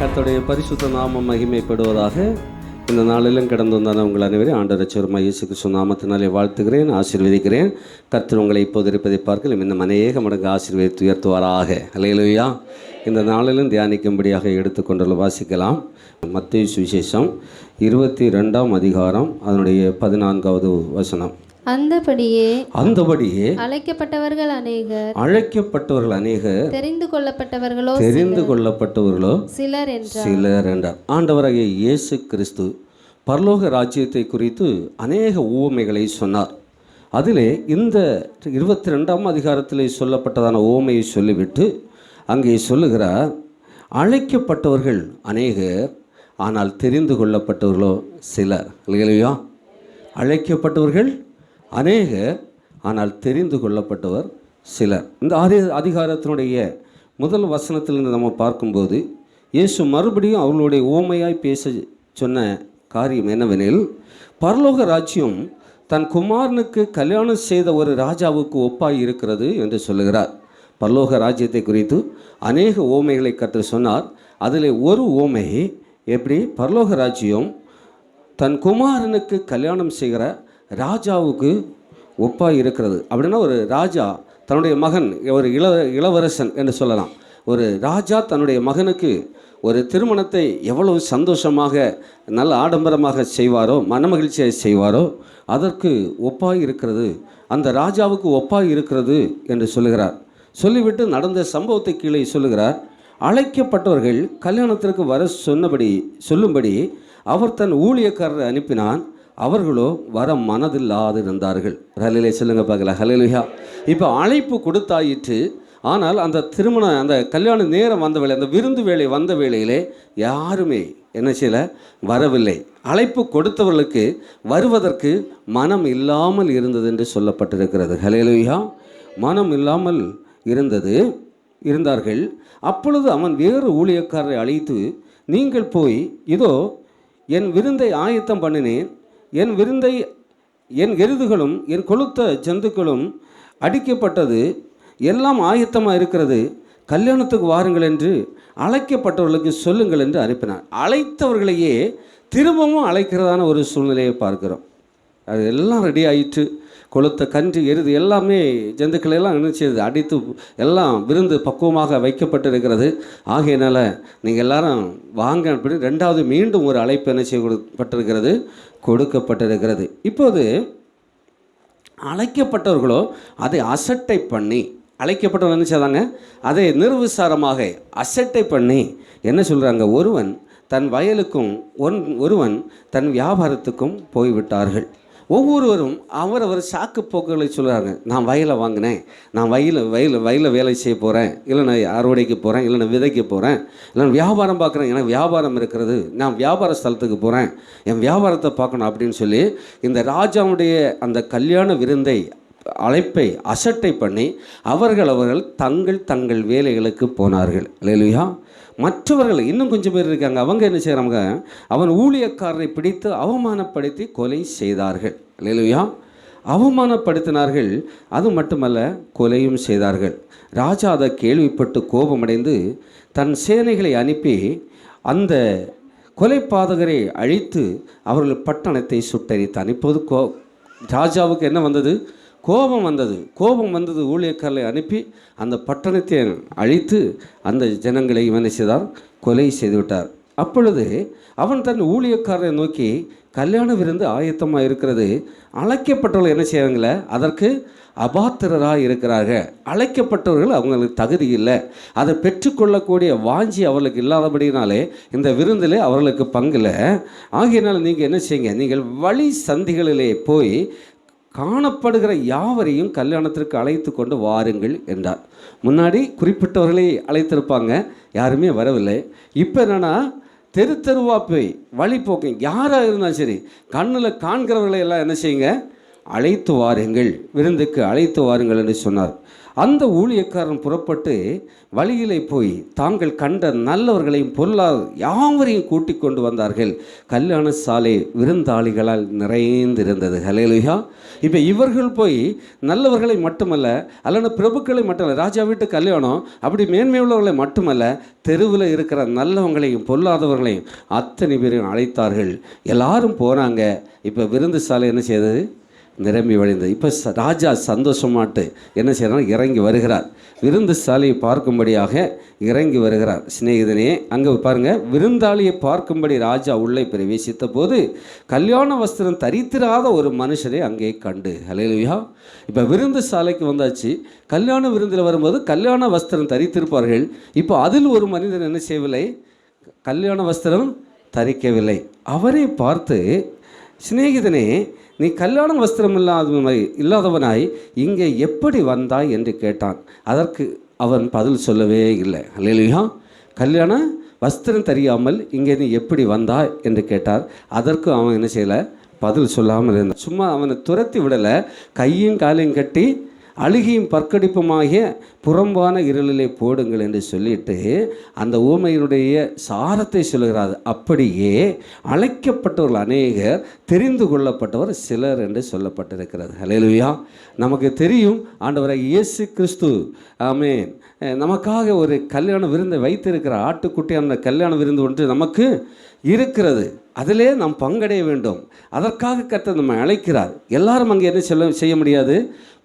கர்த்தருடைய பரிசுத்த நாமம் மகிமைப்படுவதாக. இந்த நாளிலும் கடந்து வந்தான உங்கள் அனைவரையும் ஆண்டவர் ரட்சகருமாகிய இயேசு கிறிஸ்து நாமத்தினாலே வாழ்த்துகிறேன், ஆசீர்வதிக்கிறேன். கர்த்தர் உங்களை இப்போது இருப்பதை பார்க்க இன்னும் அநேக மடங்கு ஆசீர்வதித்து உயர்த்துவாராக. அல்லேலூயா. இந்த நாளிலும் தியானிக்கும்படியாக எடுத்துக்கொண்டுள்ள வாசிக்கலாம். மத்தேயு சுவிசேஷம் 22ஆம் அதிகாரம் அதனுடைய 14வது வசனம். அந்தபடியே அழைக்கப்பட்டவர்கள் அநேகர் தெரிந்து கொள்ளப்பட்டவர்களோ சிலர் என்றார். ஆண்டவராகிய இயேசு கிறிஸ்து பரலோக ராஜ்யத்தை குறித்து அநேக உவமைகளை சொன்னார். அதிலே இந்த 22ஆம் அதிகாரத்திலே சொல்லப்பட்டதான உவமையை சொல்லிவிட்டு அங்கே சொல்லுகிறார், அழைக்கப்பட்டவர்கள் அநேகர், ஆனால் தெரிந்து கொள்ளப்பட்டவர்களோ சிலர். இல்லையா? அழைக்கப்பட்டவர்கள் அநேகர், ஆனால் தெரிந்து கொள்ளப்பட்டவர் சிலர். இந்த அதிகாரத்தினுடைய முதல் வசனத்திலிருந்து நம்ம பார்க்கும்போது இயேசு மறுபடியும் அவர்களுடைய ஓமையாய் பேச சொன்ன காரியம் என்னவெனில், பரலோக ராஜ்யம் தன் குமாரனுக்கு கல்யாணம் செய்த ஒரு ராஜாவுக்கு ஒப்பாய் இருக்கிறது என்று சொல்லுகிறார். பரலோக ராஜ்யத்தை குறித்து அநேக ஓமைகளை கர்த்தர் சொன்னார். அதில் ஒரு ஓமை எப்படி பரலோக ராஜ்யம் தன் குமாரனுக்கு கல்யாணம் செய்கிற ராஜாவுக்கு ஒப்பாக இருக்கிறது. அப்படின்னா ஒரு ராஜா தன்னுடைய மகன், ஒரு இளவரசன் என்று சொல்லலாம், ஒரு ராஜா தன்னுடைய மகனுக்கு ஒரு திருமணத்தை எவ்வளவு சந்தோஷமாக நல்ல ஆடம்பரமாக செய்வாரோ, மனமகிழ்ச்சியாக செய்வாரோ, அதற்கு ஒப்பாக இருக்கிறது, அந்த ராஜாவுக்கு ஒப்பாக இருக்கிறது என்று சொல்லுகிறார். சொல்லிவிட்டு நடந்த சம்பவத்தை கீழே சொல்லுகிறார். அழைக்கப்பட்டவர்கள் கல்யாணத்திற்கு வர சொல்லும்படி அவர் தன் ஊழியக்காரரை அனுப்பினான், அவர்களோ வர மனதில்லாது இருந்தார்கள். ஹல்லேலூயா சொல்லுங்க பார்க்கல. ஹல்லேலூயா. இப்போ அழைப்பு கொடுத்தாயிற்று, ஆனால் அந்த திருமணம், அந்த கல்யாண நேரம் வந்த வேளை, அந்த விருந்து வேளை வந்த வேளையிலே யாருமே என்ன செய்யலை, வரவில்லை. அழைப்பு கொடுத்தவர்களுக்கு வருவதற்கு மனம் இல்லாமல் இருந்தது என்று சொல்லப்பட்டிருக்கிறது. ஹல்லேலூயா. மனம் இல்லாமல் இருந்தார்கள். அப்பொழுது அவன் வேறு ஊழியக்காரரை அழைத்து, நீங்கள் போய் இதோ என் விருந்தை ஆயத்தம் பண்ணினேன், என் எருதுகளும் என் கொழுத்த ஜந்துக்களும் அடிக்கப்பட்டது, எல்லாம் ஆயத்தமாக இருக்கிறது, கல்யாணத்துக்கு வாருங்கள் என்று அழைக்கப்பட்டவர்களுக்கு சொல்லுங்கள் என்று அனுப்பினார். அழைத்தவர்களையே திரும்பவும் அழைக்கிறதான ஒரு சூழ்நிலையை பார்க்கிறோம். அது எல்லாம் ரெடி ஆயிற்று, கொளுத்த கன்று எருது எல்லாமே ஜந்துக்களை எல்லாம் நினைச்சது அடித்து எல்லாம் விருந்து பக்குவமாக வைக்கப்பட்டிருக்கிறது. ஆகையினால நீங்கள் எல்லாரும் வாங்க அப்படி ரெண்டாவது மீண்டும் ஒரு அழைப்பு என்ன செய்யப்பட்டிருக்கிறது, கொடுக்கப்பட்டிருக்கிறது. இப்போது அழைக்கப்பட்டவர்களோ அதை அசட்டை பண்ணி, அழைக்கப்பட்டவர்கள் என்ன செய்தாங்க, அதை நிர்விசாரமாக அசட்டை பண்ணி என்ன சொல்கிறாங்க, ஒருவன் தன் வயலுக்கும் ஒருவன் தன் வியாபாரத்துக்கும் போய்விட்டார்கள். ஒவ்வொருவரும் அவரவர் சாக்கு போக்குகளை சொல்கிறாங்க. நான் வயலை வாங்கினேன், நான் வயலில் வேலை செய்ய போகிறேன், இல்லை நான் அறுவடைக்கு போகிறேன், இல்லை நான் விதைக்க போகிறேன், இல்லை நான் வியாபாரம் பார்க்குறேன், எனக்கு வியாபாரம் இருக்கிறது, நான் வியாபார ஸ்தலத்துக்கு போகிறேன், என் வியாபாரத்தை பார்க்கணும் அப்படின்னு சொல்லி இந்த ராஜாவுடைய அந்த கல்யாண விருந்தை அழைப்பை அசட்டை பண்ணி அவர்கள் தங்கள் வேலைகளுக்கு போனார்கள். அல்லேலூயா. மற்றவர்கள் இன்னும் கொஞ்சம் பேர் இருக்காங்க, அவங்க என்ன செய்கிறாங்க, அவன் ஊழியக்காரரை பிடித்து அவமானப்படுத்தி கொலை செய்தார்கள். அல்லேலூயா. அவமானப்படுத்தினார்கள். அது மட்டுமல்ல, கொலையும் செய்தார்கள். ராஜா அதை கேள்விப்பட்டு கோபமடைந்து தன் சேனைகளை அனுப்பி அந்த கொலைபாதகரை அழித்து அவர்கள் பட்டணத்தை சுட்டரித்தான். இப்போது ராஜாவுக்கு என்ன வந்தது, கோபம் வந்தது. ஊழியக்காரரை அனுப்பி அந்த பட்டணத்தை அழித்து அந்த ஜனங்களை இவனை செய்தார், கொலை செய்துவிட்டார். அப்பொழுது அவன் தன் ஊழியக்காரரை நோக்கி, கல்யாண விருந்து ஆயத்தமாக இருக்கிறது, அழைக்கப்பட்டவர்கள் என்ன செய்கிறாங்களே அதற்கு அபாத்திரராக இருக்கிறார்கள். அழைக்கப்பட்டவர்கள் அவங்களுக்கு தகுதி இல்லை, அதை பெற்றுக்கொள்ளக்கூடிய வாஞ்சி அவர்களுக்கு இல்லாதபடினாலே இந்த விருந்திலே அவர்களுக்கு பங்கில்லை. ஆகையினால் நீங்கள் என்ன செய்யுங்க, நீங்கள் வழி சந்திகளிலே போய் காணப்படுகிற யாவரையும் கல்யாணத்திற்கு அழைத்து கொண்டு வாருங்கள் என்றார். முன்னாடி குறிப்பிட்டவர்களை அழைத்திருப்பாங்க, யாருமே வரவில்லை. இப்போ என்னென்னா தெருவா போய் வழி போக்க யாராக இருந்தாலும் சரி, கண்ணில் காண்கிறவர்களை எல்லாம் என்ன செய்யுங்க, அழைத்து வாருங்கள், விருந்துக்கு அழைத்து வாருங்கள் என்று சொன்னார். அந்த ஊழியக்காரன் புறப்பட்டு வழியிலே போய் தாங்கள் கண்ட நல்லவர்களையும் பொருளாதார யாவரையும் கூட்டிக் கொண்டு வந்தார்கள். கல்யாண சாலை விருந்தாளிகளால் நிறைந்திருந்தது. ஹல்லேலூயா. இப்போ இவர்கள் போய் நல்லவர்களை மட்டுமல்ல, அல்லது பிரபுக்களை மட்டுமல்ல, ராஜா வீட்டு கல்யாணம் அப்படி மேன்மை உள்ளவர்களை மட்டுமல்ல, தெருவில் இருக்கிற நல்லவங்களையும் பொல்லாதவர்களையும் அத்தனை பேரையும் அழைத்தார்கள். எல்லாரும் போனாங்க. இப்போ விருந்து சாலை என்ன செய்தது? நிரம்பி வழிந்தது. இப்போ ராஜா சந்தோஷமாட்டு என்ன செய்யறாங்க? இறங்கி வருகிறார். விருந்து சாலையை பார்க்கும்படியாக இறங்கி வருகிறார். சிநேகிதனே, அங்கே பாருங்கள், விருந்தாளியை பார்க்கும்படி ராஜா உள்ளே பிரவேசித்த போது கல்யாண வஸ்திரம் தரித்திராத ஒரு மனுஷரை அங்கே கண்டு. ஹல்லேலூயா. இப்போ விருந்து சாலைக்கு வந்தாச்சு. கல்யாண விருந்தில் வரும்போது கல்யாண வஸ்திரம் தரித்திருப்பார்கள். இப்போ அதில் ஒரு மனிதன் என்ன செய்யவில்லை? கல்யாண வஸ்திரம் தரிக்கவில்லை. அவரை பார்த்து, சிநேகிதனே, நீ கல்யாண வஸ்திரம் இல்லாதவனாய் இங்கே எப்படி வந்தாய் என்று கேட்டான். அதற்கு அவன் பதில் சொல்லவே இல்லை. ஹல்லேலூயா. கல்யாண வஸ்திரம் தெரியாமல் இங்கே நீ எப்படி வந்தாய் என்று கேட்டார். அதற்கு அவன் என்ன செய்யலை? பதில் சொல்லாமல் இருந்தான். சும்மா அவனை துரத்தி விடலை. கையும் காலையும் கட்டி அழுகியும் பற்கடிப்புமாகிய புறம்பான இருளிலே போடுங்கள் என்று சொல்லிட்டு அந்த ஊமையினுடைய சாரத்தை சொல்லுகிறார். அப்படியே அழைக்கப்பட்டவர்கள் அநேகர், தெரிந்து கொள்ளப்பட்டவர் சிலர் என்று சொல்லப்பட்டிருக்கிறது. ஹல்லேலூயா. நமக்கு தெரியும் ஆண்டவராகிய இயேசு கிறிஸ்து, ஆமென், நமக்காக ஒரு கல்யாண விருந்தை வைத்திருக்கிற ஆட்டுக்குட்டியான கல்யாண விருந்து ஒன்று நமக்கு இருக்கிறது. அதிலே நாம் பங்கடைய வேண்டும். அதற்காக கர்த்தர் நம்மை அழைக்கிறார். எல்லாரும் அங்கே என்ன செய்ய முடியாது?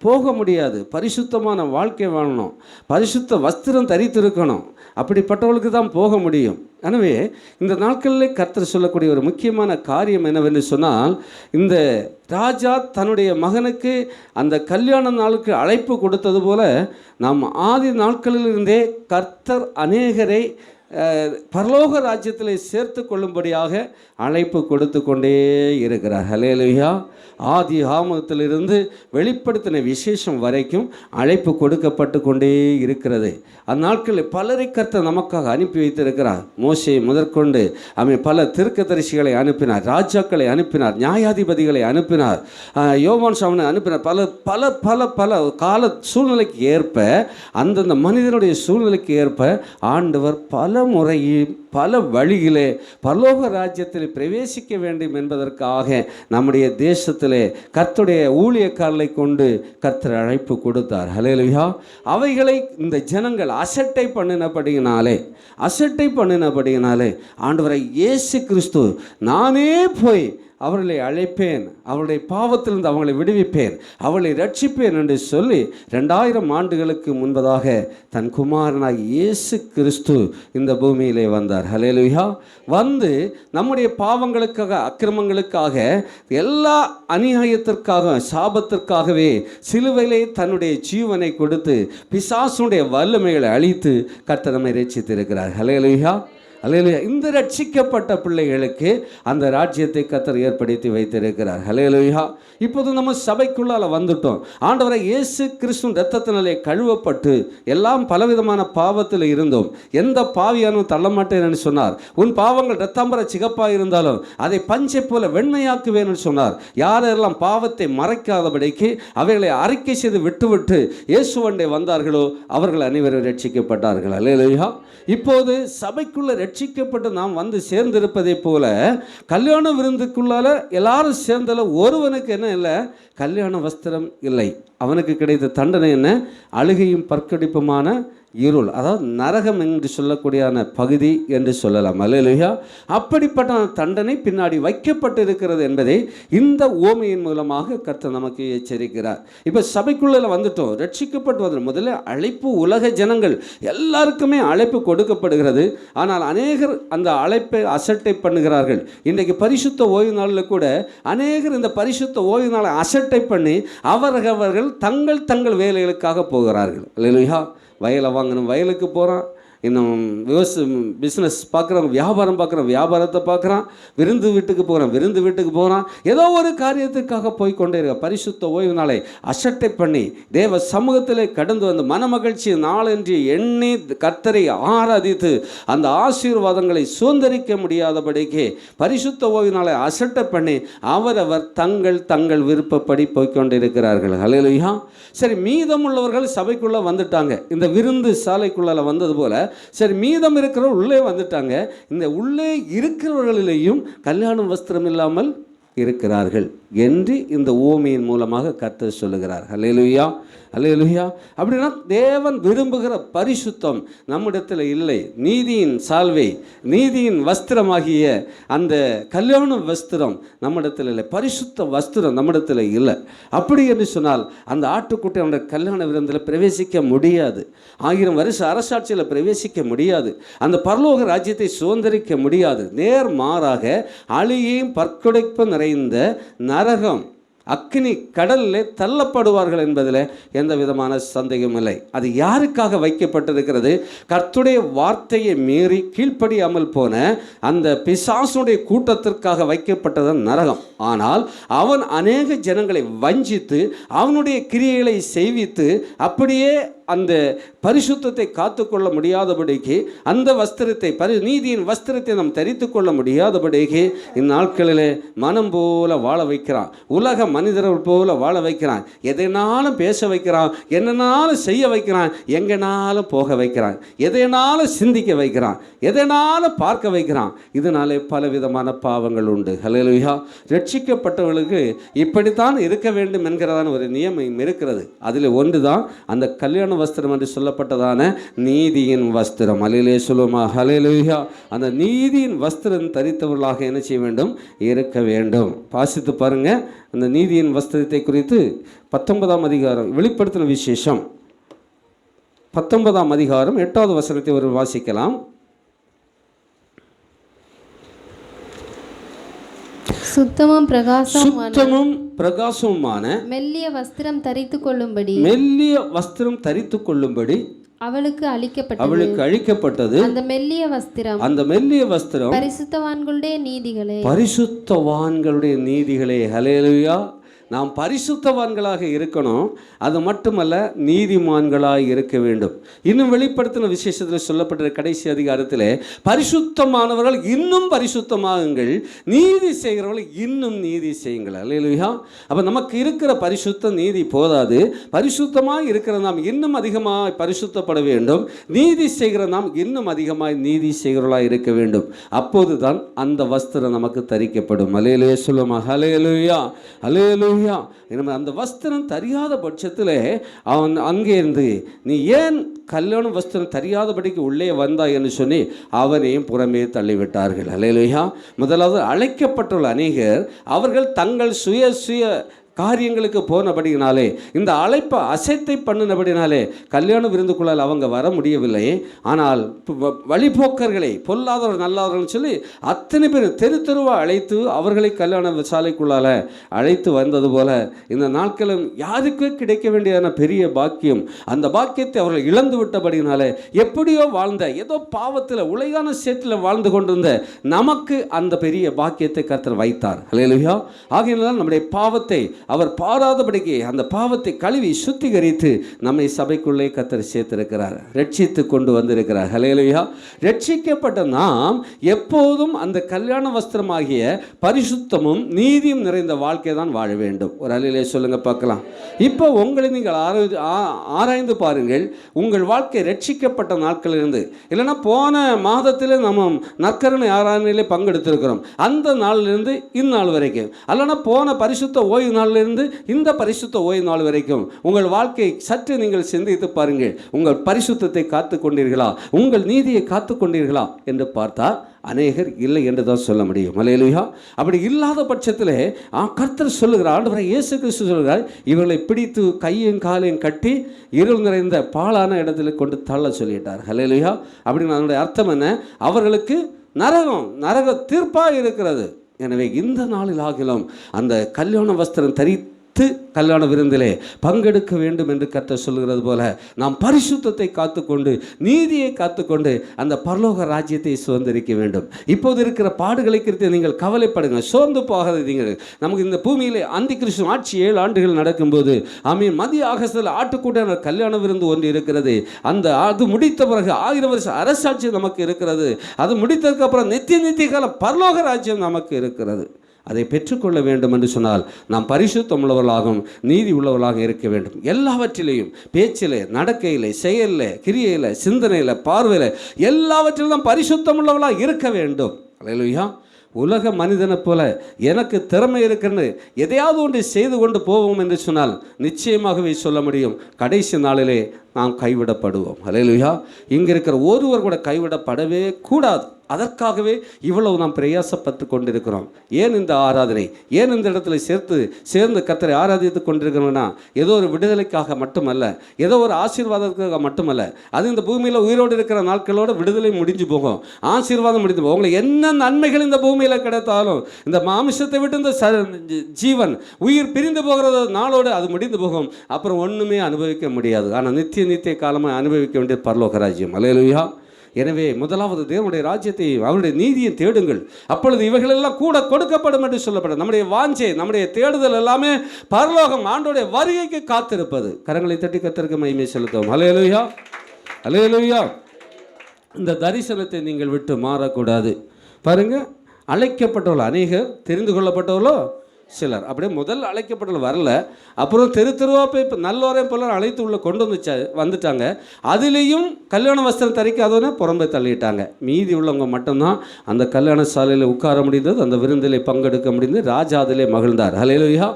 போக முடியாது. பரிசுத்தமான வாழ்க்கை வாழணும், பரிசுத்த வஸ்திரம் தரித்திருக்கணும். அப்படிப்பட்டவர்களுக்கு தான் போக முடியும். எனவே இந்த நாட்களில் கர்த்தர் சொல்லக்கூடிய ஒரு முக்கியமான காரியம் என்னவென்று சொன்னால், இந்த ராஜா தன்னுடைய மகனுக்கு அந்த கல்யாண நாளுக்கு அழைப்பு கொடுத்தது போல நாம் ஆதி நாட்களிலிருந்தே கர்த்தர் அநேகரை பரலோக ராஜ்யத்தில் சேர்த்து கொள்ளும்படியாக அழைப்பு கொடுத்து கொண்டே இருக்கிறார். ஹல்லேலூயா. ஆதி ஆமத்திலிருந்து வெளிப்படுத்தின விசேஷம் வரைக்கும் அழைப்பு கொடுக்கப்பட்டு கொண்டே இருக்கிறது. அந்நாட்களில் பலரை கர்த்தர் நமக்காக அனுப்பி வைத்திருக்கிறார். மோசேயை முதற்கொண்டு அவன் பல தீர்க்கதரிசிகளை அனுப்பினார், ராஜாக்களை அனுப்பினார், நியாயாதிபதிகளை அனுப்பினார், யோவான் சாமனை அனுப்பினார். பல பல பல பல கால சூழ்நிலைக்கு ஏற்ப, அந்தந்த மனிதனுடைய சூழ்நிலைக்கு ஏற்ப ஆண்டவர் பல முறையில் பல வழியிலே பரலோக ராஜ்யத்தில் பிரவேசிக்க வேண்டும் என்பதற்காக நம்முடைய தேசத்திலே கர்த்தருடைய ஊழியக்காரர்களை கொண்டு கர்த்தர் அழைப்பு கொடுத்தார். ஹல்லேலூயா. அவைகளை இந்த ஜனங்கள் அசட்டை பண்ணினபடியினாலே ஆண்டவரை இயேசு கிறிஸ்து, நானே போய் அவர்களை அழைப்பேன், அவருடைய பாவத்திலிருந்து அவங்களை விடுவிப்பேன், அவளை ரட்சிப்பேன் என்று சொல்லி 2000 ஆண்டுகளுக்கு முன்பதாக தன் குமாரனாய் இயேசு கிறிஸ்து இந்த பூமியிலே வந்தார். ஹல்லேலூயா. வந்து நம்முடைய பாவங்களுக்காக, அக்கிரமங்களுக்காக, எல்லா அநியாயத்திற்காக, சாபத்திற்காகவே சிலுவையிலே தன்னுடைய ஜீவனை கொடுத்து பிசாசுடைய வல்லமைகளை அழித்து கர்த்தர் நம்மை ரட்சித்திருக்கிறார். ஹல்லேலூயா. ஹல்லேலூயா. இந்த ரட்சிக்கப்பட்ட பிள்ளைகளுக்கு அந்த ராஜ்யத்தை கர்த்தர் ஏற்படுத்தி வைத்திருக்கிறார். ஹல்லேலூயா. இப்போது நம்ம சபைக்குள்ளால வந்துட்டோம். ஆண்டவரை இயேசு கிறிஸ்து இரத்தத்தினாலே கழுவப்பட்டு எல்லாம் பலவிதமான பாவத்தில் இருந்தோம். எந்த பாவியானும் தள்ளமாட்டேன் சொன்னார். உன் பாவங்கள் இரத்தாம்பர சிகப்பாக இருந்தாலும் அதை பஞ்சை போல வெண்மையாக்குவேன் சொன்னார். யாரெல்லாம் பாவத்தை மறைக்காதபடிக்கு அவைகளை அறிக்கை செய்து விட்டுவிட்டு இயேசுவண்டை வந்தார்களோ அவர்கள் அனைவரும் ரட்சிக்கப்பட்டார்கள். ஹல்லேலூயா. இப்போது சபைக்குள்ள ரட்சிக்கப்பட்டு நாம் வந்து சேர்ந்திருப்பதை போல கல்யாண விருந்துக்குள்ளால எல்லாரும் சேர்ந்தால ஒருவனுக்கு என்ன இல்லை? கல்யாண வஸ்திரம் இல்லை. அவனுக்கு கிடைத்த தண்டனை என்ன? அழுகையும் பற்கடிப்புமான இருள், அதாவது நரகம் என்று சொல்லக்கூடியான பகுதி என்று சொல்லலாம். அல்லேலூயா. அப்படிப்பட்ட தண்டனை பின்னாடி வைக்கப்பட்டிருக்கிறது என்பதை இந்த ஓமையின் மூலமாக கர்த்தர் நமக்கு எச்சரிக்கிறார். இப்போ சபைக்குள்ள வந்துட்டோம், ரட்சிக்கப்பட்டு வந்து முதல்ல அழைப்பு, உலக ஜனங்கள் எல்லாருக்குமே அழைப்பு கொடுக்கப்படுகிறது. ஆனால் அநேகர் அந்த அழைப்பை அசட்டை பண்ணுகிறார்கள். இன்றைக்கு பரிசுத்த ஓய்வு நாளில் கூட அநேகர் இந்த பரிசுத்த ஓய்வு நாளை அசட்டை பண்ணி அவர்கள் தங்கள் வேலைகளுக்காக போகிறார்கள். அல்லேலூயா. வயலை வாங்கணும், வயலுக்கு போகிறான். இன்னும் பிஸ்னஸ் பார்க்குறவங்க, வியாபாரம் பார்க்குறோம், வியாபாரத்தை பார்க்குறான், விருந்து வீட்டுக்கு போகிறான், விருந்து வீட்டுக்கு போகிறான், ஏதோ ஒரு காரியத்துக்காக போய்கொண்டே இருக்க. பரிசுத்த ஓய்வு நாளை அசட்டை பண்ணி தேவ சமூகத்தில் கடந்து வந்து மனமகிழ்ச்சி நாளென்று எண்ணி கர்த்தரை ஆராதித்து அந்த ஆசீர்வாதங்களை சுதந்திரிக்க முடியாதபடிக்கு பரிசுத்த ஓய்வு நாளை அசட்டை பண்ணி அவரவர் தங்கள் விருப்பப்படி போய்கொண்டிருக்கிறார்கள். ஹல்லேலூயா. சரி, மீதமுள்ளவர்கள் சபைக்குள்ளே வந்துட்டாங்க, இந்த விருந்து சாலைக்குள்ளால வந்தது போல. சரி, மீதம் இருக்கிறவர்கள் உள்ளே வந்துட்டாங்க. இந்த உள்ளே இருக்கிறவர்களிலேயும் கல்யாண வஸ்திரம் இல்லாமல் இருக்கிறார்கள் என்று இந்த ஓமையின் மூலமாக கர்த்தர் சொல்லுகிறார். ஹல்லேலூயா, ஹல்லேலூயா. அப்படின்னா தேவன் விரும்புகிற பரிசுத்தம் நம்மிடத்தில் இல்லை. நீதியின் சால்வை, நீதியின் வஸ்திரமாகிய அந்த கல்யாண வஸ்திரம் நம்மிடத்தில் இல்லை, பரிசுத்த வஸ்திரம் நம்மிடத்தில் இல்லை. அப்படி என்று சொன்னால் அந்த ஆட்டுக்குட்டி அவனுடைய கல்யாண விருந்தில் பிரவேசிக்க முடியாது, 1000 வருஷ அரசாட்சியில் பிரவேசிக்க முடியாது, அந்த பரலோக ராஜ்யத்தை சுதந்திரிக்க முடியாது. நேர் மாறாக அழியையும் பற்கொடைப்பு நிறைந்த நரகம், அக்கினி கடலில் தள்ளப்படுவார்கள் என்பதில் எந்த விதமான சந்தேகமும் இல்லை. அது யாருக்காக வைக்கப்பட்டிருக்கிறது? கர்த்தருடைய வார்த்தையை மீறி கீழ்ப்படியாமல் போன அந்த பிசாசுடைய கூட்டத்திற்காக வைக்கப்பட்டது நரகம். ஆனால் அவன் அநேக ஜனங்களை வஞ்சித்து அவனுடைய கிரியைகளை செய்வித்து அப்படியே அந்த பரிசுத்தத்தை காத்துக்கொள்ள முடியாதபடிக்கு, அந்த வஸ்திரத்தை நீதியின் வஸ்திரத்தை நாம் தரித்து கொள்ள முடியாதபடிக்கு இந்நாட்களிலே மனம் போல வாழ வைக்கிறான், உலக மனிதர்கள் போல வாழ வைக்கிறான், எதனாலும் பேச வைக்கிறான், என்னனாலும் செய்ய வைக்கிறான், எங்கனாலும் போக வைக்கிறான், எதனாலும் சிந்திக்க வைக்கிறான், எதனாலும் பார்க்க வைக்கிறான். இதனாலே பலவிதமான பாவங்கள் உண்டு. ஹல்லேலூயா. ரட்சிக்கப்பட்டவர்களுக்கு இப்படித்தான் இருக்க வேண்டும் என்கிறதான ஒரு நியமம் இருக்கிறது. அதில் ஒன்று தான் அந்த கல்யாண வஸ்திரம் என்று சொல்லப்பட்டதான நீதியின் வஸ்திரம். அல்லேலூயா சொல்லுமா, ஹல்லேலூயா. அந்த நீதியின் வஸ்திரம் தரித்தவர்களாக என்ன செய்ய வேண்டும்? இருக்க வேண்டும். வாசித்து பாருங்க அந்த நீதியின் வஸ்திரத்தை குறித்து 19ஆம் அதிகாரம், வெளிப்படுத்தின விசேஷம் 19ஆம் அதிகாரம் 8வது வசனத்தை ஒரு வாசிக்கலாம். சுத்தமும் பிரகாசமுமான மெல்லிய வஸ்திரம் தரித்து கொள்ளும்படி அவளுக்கு அளிக்கப்பட்டது. அந்த மெல்லிய வஸ்திரம் பரிசுத்தவான்களுடைய நீதிகளே. ஹல்லேலூயா. நாம் பரிசுத்தவான்களாக இருக்கணும், அது மட்டுமல்ல நீதிமான்களாக இருக்க வேண்டும். இன்னும் வெளிப்படுத்தின விசேஷத்தில் சொல்லப்பட்ட கடைசி அதிகாரத்தில் பரிசுத்தமானவர்கள் இன்னும் பரிசுத்தமாகுங்கள், நீதி செய்கிறவர்கள் இன்னும் நீதி செய்யுங்கள். அல்லேலூயா. அப்போ நமக்கு இருக்கிற பரிசுத்த நீதி போதாது, பரிசுத்தமாக இருக்கிற நாம் இன்னும் அதிகமாக பரிசுத்தப்பட வேண்டும், நீதி செய்கிற நாம் இன்னும் அதிகமாக நீதி செய்கிறவர்களாக இருக்க வேண்டும். அப்போது தான் அந்த வஸ்திரம் நமக்கு தரிக்கப்படும். அல்லேலூயா சொல்லுமா, ஹல்லேலூயா, ஹல்லேலூயா. அந்த வஸ்திரம் தெரியாத பட்சத்தில் அவன் அங்கே இருந்து நீ ஏன் கல்யாண வஸ்திரம் தெரியாதபடிக்கு உள்ளே வந்தாய் என்று சொல்லி அவனையும் புறமே தள்ளிவிட்டார்கள். அல்லேலூயா. முதலாவது அழைக்கப்பட்டுள்ள அநேகர் அவர்கள் தங்கள் சுய காரியங்களுக்கு போனபடினாலே, இந்த அழைப்பை அசைத்தை பண்ணினபடினாலே கல்யாண விருந்துக்குள்ளால் அவங்க வர முடியவில்லை. ஆனால் வழிபோக்கர்களை, பொல்லாதவர்கள் நல்லாதவர்கள் சொல்லி அத்தனை பேர் தெருவாக அழைத்து அவர்களை கல்யாண சாலைக்குள்ளால் அழைத்து வந்தது போல இந்த நாட்களும் யாருக்கு கிடைக்க வேண்டியதான பெரிய பாக்கியம், அந்த பாக்கியத்தை அவர்கள் இழந்து விட்டபடினாலே எப்படியோ வாழ்ந்த, ஏதோ பாவத்தில் உலகான சேற்றில் வாழ்ந்து கொண்டிருந்த நமக்கு அந்த பெரிய பாக்கியத்தை கர்த்தர் வைத்தார். ஹல்லேலூயா. ஆகையினால் நம்முடைய பாவத்தை அவர் பாராதபடிக்கு அந்த பாவத்தை கழுவி சுத்திகரித்து நம்மை சபைக்குள்ளே கர்த்தர் சேர்த்திருக்கிறார், ரட்சித்து கொண்டு வந்திருக்கிறார். ஹல்லேலூயா. ரட்சிக்கப்பட்ட நாம் எப்போதும் அந்த கல்யாண வஸ்திரமாகிய பரிசுத்தமும் நீதியும் நிறைந்த வாழ்க்கை தான் வாழ வேண்டும். ஒரு அல்லேலூயா சொல்லுங்க பார்க்கலாம். இப்போ உங்களை நீங்கள் ஆராய்ந்து பாருங்கள். உங்கள் வாழ்க்கை ரட்சிக்கப்பட்ட நாட்களிலிருந்து, இல்லைன்னா போன மாதத்தில் நம்ம நற்கருணை ஆராதனையிலே பங்கெடுத்திருக்கிறோம், அந்த நாளிலிருந்து இந்நாள் வரைக்கும், அல்லனா போன பரிசுத்த ஓய்வு நாளிலிருந்து இந்த பரிசுத்த ஓய்வு நாள் வரைக்கும் உங்கள் வாழ்க்கை சற்று நீங்கள் சிந்தித்து பாருங்கள். உங்கள் பரிசுத்தத்தை காத்து கொண்டீர்களா, உங்கள் நீதியை காத்து கொண்டீர்களா என்று பார்த்தா அநேகர் இல்லை என்று தான் சொல்ல முடியும். அல்லேலூயா. அப்படி இல்லாத பட்சத்தில் கர்த்தர் சொல்லுகிறார், ஆண்டவரே இயேசு கிறிஸ்து சொல்கிறார், இவர்களை பிடித்து கையும் காலையும் கட்டி இருள் நிறைந்த பாழான இடத்துல கொண்டு தள்ள சொல்லிட்டார். அல்லேலூயா. அப்படின்னு அதனுடைய அர்த்தம் என்ன? அவர்களுக்கு நரக தீர்ப்பாக இருக்கிறது. எனவே இந்த நாளில் ஆகிலும் அந்த கல்யாண வஸ்திரம் கல்யாண விருந்திலே பங்கெடுக்க வேண்டும் என்று கர்த்தர் சொல்கிறது போல நாம் பரிசுத்தத்தை காத்துக்கொண்டு நீதியை காத்துக்கொண்டு அந்த பரலோக ராஜ்யத்தை சுதந்திரிக்க வேண்டும். இப்போது இருக்கிற பாடுகளை குறித்து நீங்கள் கவலைப்படுங்க, சோர்ந்து போகாதீங்க. நமக்கு இந்த பூமியிலே அந்தி கிறிஸ்து ஆட்சி 7 ஆண்டுகள் நடக்கும்போது மத்திய ஆகஸ்டில் ஆட்டுக்கூட்ட கல்யாண விருந்து ஒன்று இருக்கிறது. அது முடித்த பிறகு 1000 வருஷம் அரசாட்சி நமக்கு இருக்கிறது. அது முடித்ததுக்கு அப்புறம் நித்திய காலம் பரலோக ராஜ்யம் நமக்கு இருக்கிறது. அதை பெற்றுக்கொள்ள வேண்டும் என்று சொன்னால் நாம் பரிசுத்தம் உள்ளவர்களாகவும் நீதி உள்ளவர்களாக இருக்க வேண்டும். எல்லாவற்றிலையும், பேச்சிலே, நடக்கையிலே, செயலில், கிரியையில், சிந்தனையில், பார்வையில், எல்லாவற்றிலும் நாம் பரிசுத்தம் உள்ளவர்களாக இருக்க வேண்டும். அல்லேலூயா. உலக மனிதனை போல எனக்கு திறமை இருக்குன்னு எதையாவது ஒன்று செய்து கொண்டு போவோம் என்று சொன்னால் நிச்சயமாகவே சொல்ல முடியும், கடைசி நாளிலே நாம் கைவிடப்படுவோம். அல்லேலூயா. இங்கே இருக்கிற ஒருவர் கூட கைவிடப்படவே கூடாது. அதற்காகவே இவ்வளவு நாம் பிரயாசப்பட்டு கொண்டிருக்கிறோம். ஏன் இந்த ஆராதனை, ஏன் இந்த இடத்துல சேர்ந்து கர்த்தரை ஆராதித்து கொண்டிருக்கிறோம்னா ஏதோ ஒரு விடுதலைக்காக மட்டுமல்ல, ஏதோ ஒரு ஆசீர்வாதத்துக்காக மட்டுமல்ல. அது இந்த பூமியில் உயிரோடு இருக்கிற நாட்களோடு விடுதலை முடிஞ்சு போகும், ஆசீர்வாதம் முடிஞ்சு போகும். உங்களுக்கு என்ன நன்மைகள் இந்த பூமியில் கிடைத்தாலும் இந்த மாமிசத்தை விட்டு இந்த ஜீவன் உயிர் பிரிந்து போகிற நாளோடு அது முடிந்து போகும். அப்புறம் ஒன்றுமே அனுபவிக்க முடியாது. ஆனால் நித்திய காலமாக அனுபவிக்க வேண்டிய பரலோக ராஜ்யம். அல்லேலூயா. எனவே முதலாவது தேவனுடைய ராஜ்யத்தை, அவருடைய நீதியை தேடுங்கள், அப்பொழுது இவைகளெல்லாம் கூட கொடுக்கப்படும் என்று சொல்லப்படும். நம்முடைய வாஞ்சை, நம்முடைய தேடுதல் எல்லாமே பரலோகம், ஆண்டோடைய வருகைக்கு காத்திருப்பது. கரங்களை தட்டி கர்த்தருக்கு மகிமை செலுத்துவோம். அல்லேலூயா, அல்லேலூயா. இந்த தரிசனத்தை நீங்கள் விட்டு மாறக்கூடாது. பாருங்க, அழைக்கப்பட்டவர்கள் அநேகர், தெரிந்து கொள்ளப்பட்டவர்களோ சிலர். அப்படியே முதல் அழைக்கப்பட்டவர்கள் வரல, அப்புறம் தெருவா போய் இப்போ நல்லோரே போல அழைத்து உள்ள கொண்டு வந்துட்டாங்க. அதுலேயும் கல்யாண வஸ்திரம் தரிக்காதவனே புறம்பை தள்ளிட்டாங்க. மீதி உள்ளவங்க மட்டும்தான் அந்த கல்யாண சாலையில் உட்கார முடிந்தது, அந்த விருந்திலே பங்கெடுக்க முடிந்தது. ராஜா அதிலே மகிழ்ந்தார். அல்லேலூயா.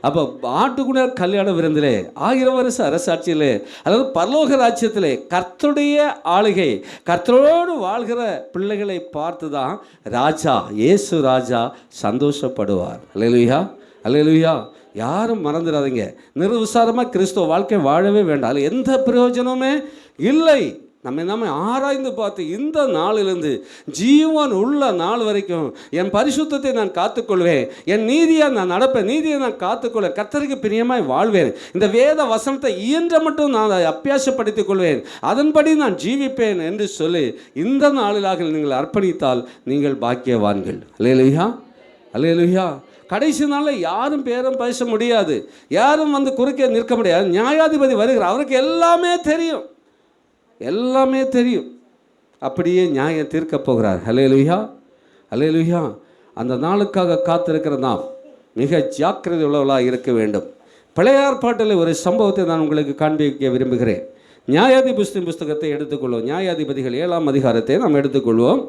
அப்போ ஆட்டுக்குணர் கல்யாண விருந்திலே 1000 வருஷ அரசாட்சியிலே, அதாவது பரலோக ராஜ்யத்திலே கர்த்தருடைய ஆளுகை, கர்த்தரோடு வாழ்கிற பிள்ளைகளை பார்த்து தான் ராஜா, இயேசு ராஜா சந்தோஷப்படுவார். அல்லேலூயா, அல்லேலூயா. யாரும் மறந்துடாதீங்க, நிர்விசாரமாக கிறிஸ்துவ வாழ்க்கை வாழவே வேண்டாம். அதில் எந்த பிரயோஜனமே இல்லை. நம்ம ஆராய்ந்து பார்த்து இந்த நாளிலிருந்து ஜீவன் உள்ள நாள் வரைக்கும் என் பரிசுத்தத்தை நான் காத்துக்கொள்வேன், என் நீதியாக நான் நடப்பேன், நீதியை நான் காத்துக்கொள்வேன், கர்த்தருக்கு பிரியமாய் வாழ்வேன், இந்த வேத வசனத்தை இயன்ற மட்டும் நான் அபியாசப்படுத்திக் கொள்வேன், அதன்படி நான் ஜீவிப்பேன் என்று சொல்லி இந்த நாளிலாக நீங்கள் அர்ப்பணித்தால் நீங்கள் பாக்கியவான்கள். அல்லேலூயா, அல்லேலூயா. கடைசி நாளில் யாரும் பேரம் பேச முடியாது, யாரும் குறுக்கே நிற்க முடியாது. நியாயாதிபதி வருகிறார், அவருக்கு எல்லாமே தெரியும், எல்லாமே தெரியும். அப்படியே நியாயம் தீர்க்க போகிறார். அல்லேலூயா, அல்லேலூயா. அந்த நாளுக்காக காத்திருக்கிற நாம் மிக ஜாக்கிரதை உள்ளவர்களாக இருக்க வேண்டும். பழைய ஏற்பாட்டில் ஒரு சம்பவத்தை நான் உங்களுக்கு காண்பிக்க விரும்புகிறேன். நியாயாதிபதி புஸ்தகத்தை எடுத்துக்கொள்வோம். நியாயாதிபதிகள் 7ஆம் அதிகாரத்தை நாம் எடுத்துக்கொள்வோம்.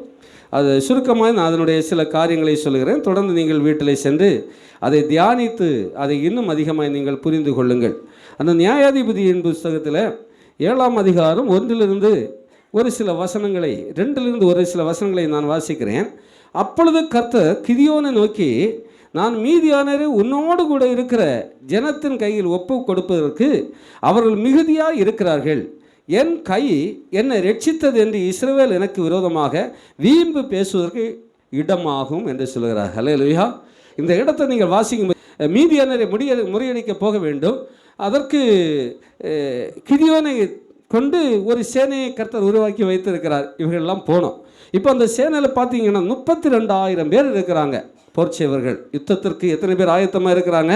அது சுருக்கமாக நான் அதனுடைய சில காரியங்களை சொல்கிறேன். தொடர்ந்து நீங்கள் வீட்டில் சென்று அதை தியானித்து அதை இன்னும் அதிகமாக நீங்கள் புரிந்து கொள்ளுங்கள். அந்த நியாயாதிபதியின் புஸ்தகத்தில் 7ஆம் அதிகாரம் 1லிருந்து ஒரு சில வசனங்களை, 2லிருந்து ஒரு சில வசனங்களை நான் வாசிக்கிறேன். அப்பொழுது கர்த்தர் கிதியோனை நோக்கி, நான் மீதியானரை உன்னோடு கூட இருக்கிற ஜனத்தின் கையில் ஒப்பு கொடுப்பதற்கு அவர்கள் மிகுதியாக இருக்கிறார்கள், என் கை என்னை ரட்சித்தது என்று இஸ்ரவேல் எனக்கு விரோதமாக வீம்பு பேசுவதற்கு இடமாகும் என்று சொல்கிறார். அல்லேலூயா. இந்த இடத்தை நீங்கள் வாசிக்கும், மீதியானரை முறியடிக்க போக வேண்டும். அதற்கு கிதியோனை கொண்டு ஒரு சேனையை கர்த்தர் உருவாக்கி வைத்திருக்கிறார். இவர்களெல்லாம் போனோம். இப்போ அந்த சேனையில் பார்த்தீங்கன்னா 32,000 பேர் இருக்கிறாங்க. போர்ச்சேவர்கள் யுத்தத்திற்கு எத்தனை பேர் ஆயத்தமாக இருக்கிறாங்க?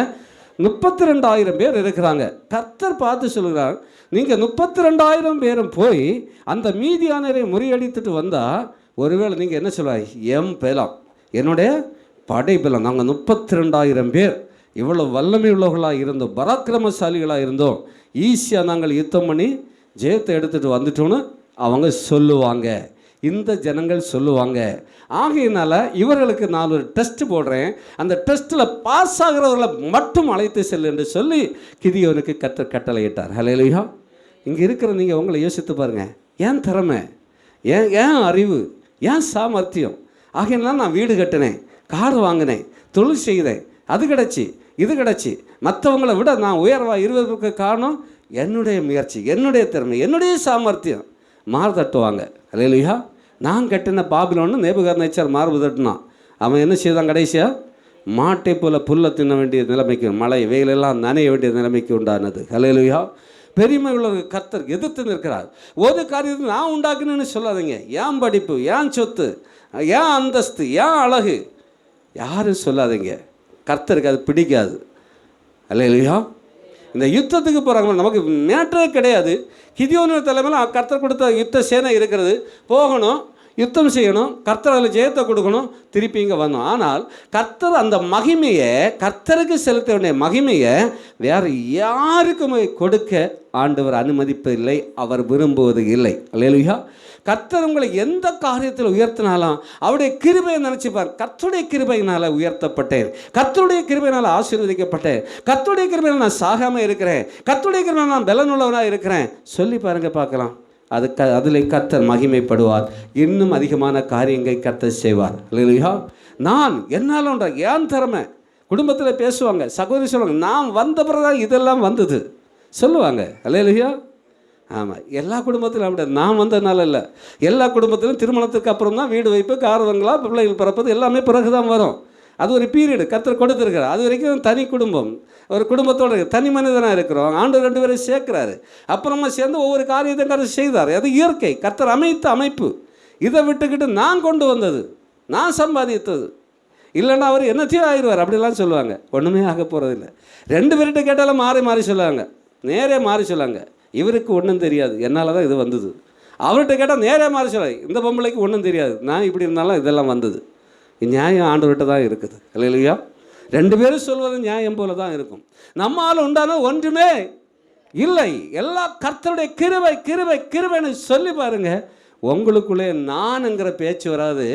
32,000 பேர் இருக்கிறாங்க. கர்த்தர் பார்த்து சொல்கிறார், நீங்கள் 32,000 பேரும் போய் அந்த மீதியானரை முறியடித்துட்டு வந்தால் ஒருவேளை நீங்கள் என்ன சொல்லுவாங்க? எம் பேலாம், என்னுடைய படை பலம், நாங்கள் 32,000 பேர் இவ்வளோ வல்லமை உள்ளவர்களாக இருந்தோம், பராக்கிரமசாலிகளாக இருந்தோம், ஈஸியாக நாங்கள் யுத்தம் பண்ணி ஜெயத்தை எடுத்துகிட்டு வந்துட்டோன்னு அவங்க சொல்லுவாங்க, இந்த ஜனங்கள் சொல்லுவாங்க. ஆகையினால இவர்களுக்கு நான் ஒரு டெஸ்ட் போடுறேன், அந்த டெஸ்ட்டில் பாஸ் ஆகிறவர்களை மட்டும் அழைத்து செல் என்று சொல்லி கிதியோனுக்கு கட்டளையிட்டார். ஹல்லேலூயா. இங்கே இருக்கிற நீங்கள் உங்களை யோசித்து பாருங்கள், ஏன் திறமை, ஏன் அறிவு, ஏன் சாமர்த்தியம். ஆகையினால நான் வீடு கட்டினேன், கார் வாங்கினேன், தொழில் செய்தேன், அது கிடச்சி இது கிடச்சி, மற்றவங்களை விட நான் உயர்வாக இருவதற்கு காரணம் என்னுடைய முயற்சி, என்னுடைய திறமை, என்னுடைய சாமர்த்தியம். மாறு தட்டுவாங்க. அல்லேலூயா. நான் கட்டின பாபிலோன்னு நேபுகாத்நேச்சார் மார்பு தட்டினான். அவன் என்ன செய்தான்? கடைசியாக மாட்டை போல புல்லை தின்ன வேண்டிய நிலைமைக்கு, மழை வெயிலெல்லாம் நனைய வேண்டிய நிலைமைக்கு உண்டானது. ஹல்லேலூயா. பெருமை உள்ளவர்கள் கர்த்தர் எதிர்த்து நிற்கிறார். ஒரு காரியத்தை நான் உண்டாக்குன்னு சொல்லாதீங்க. ஏன் படிப்பு, ஏன் சொத்து, ஏன் அந்தஸ்து, ஏன் அழகு, யாரும் சொல்லாதீங்க. கர்த்தருக்கு அது பிடிக்காது. ஹல்லேலூயா. இந்த யுத்தத்துக்கு போகிறாங்க, நமக்கு மேட்டரே கிடையாது. கிதியோன் தலைமையில் கர்த்தர் கொடுத்த யுத்த சேனை இருக்கிறது, போகணும், யுத்தம் செய்யணும், கர்த்தர் அதில் ஜெயத்தை கொடுக்கணும், திருப்பி இங்கே வந்தோம். ஆனால் கர்த்தர் அந்த மகிமையை, கர்த்தருக்கு செலுத்த வேண்டிய மகிமையை வேறு யாருக்குமே கொடுக்க ஆண்டவர் அனுமதிப்பதில்லை, அவர் விரும்புவது இல்லை. அல்லேலூயா. கர்த்தர் உங்களை எந்த காரியத்தில் உயர்த்தினாலும் அவருடைய கிருபையை நினச்சிப்பார். கர்த்தருடைய கிருபையினால் உயர்த்தப்பட்டேன், கர்த்தருடைய கிருபையினால் ஆசீர்வதிக்கப்பட்டேன், கர்த்தருடைய கிருபையினால் நான் சாகாமல் இருக்கிறேன், கர்த்தருடைய கிருபையினால் நான் பலனுள்ளவனாக இருக்கிறேன் சொல்லி பாருங்கள், பார்க்கலாம். அதில் கர்த்தர் மகிமைப்படுவார். இன்னும் அதிகமான காரியங்களை கர்த்தர் செய்வார். இல்லையா? நான் என்னால் ஒன்றா ஏன் திறமை குடும்பத்தில் பேசுவாங்க, சகோதரி சொல்லுவாங்க, நான் வந்த பிறகுதான் இதெல்லாம் வந்தது சொல்லுவாங்க. இல்லையா? ஆமாம், எல்லா குடும்பத்திலும் அப்படி. நான் வந்ததுனால இல்லை, எல்லா குடும்பத்திலும் திருமணத்துக்கு அப்புறம் தான் வீடு வைப்பு, காரவங்களா, பிள்ளைகள் பிறப்பது எல்லாமே பிறகு தான் வரும். அது ஒரு பீரியடு கர்த்தர் கொடுத்துருக்காரு. அது வரைக்கும் தனி குடும்பம், ஒரு குடும்பத்தோடு தனி மனிதனாக இருக்கிறோம். ஆண்டு 2 பேரும் சேர்க்குறாரு, அப்புறமா சேர்ந்து ஒவ்வொரு காரியத்தையும் கர்த்தர் செய்தார். அது இயற்கை, கர்த்தர் அமைத்த அமைப்பு. இதை விட்டுக்கிட்டு நான் கொண்டு வந்தது, நான் சம்பாதித்தது இல்லைன்னா அவர் என்னத்தையும் ஆயிடுவார் அப்படிலாம் சொல்லுவாங்க. ஒன்றுமே ஆக போகிறதில்லை. 2 பேர்கிட்ட கேட்டாலும் மாறி மாறி சொல்லுவாங்க, நேரே மாறி சொல்லுவாங்க. இவருக்கு ஒன்றும் தெரியாது, என்னால் தான் இது வந்தது. அவர்கிட்ட கேட்டால் நேரே மாறி சொல்லுவாங்க, இந்த பொம்பளைக்கு ஒன்றும் தெரியாது, நான் இப்படி இருந்தாலும் இதெல்லாம் வந்தது. நியாயம் ஆண்டவர்கிட்ட தான் இருக்குது. இல்லையா? 2 பேரும் சொல்வது நியாயம் போல தான் இருக்கும். நம்மால் உண்டான ஒன்றுமே இல்லை, எல்லாம் கர்த்தருடைய கிருபை கிருபை கிருபைன்னு சொல்லி பாருங்க. உங்களுக்குள்ளே நான்ங்கிற பேச்சு வராது,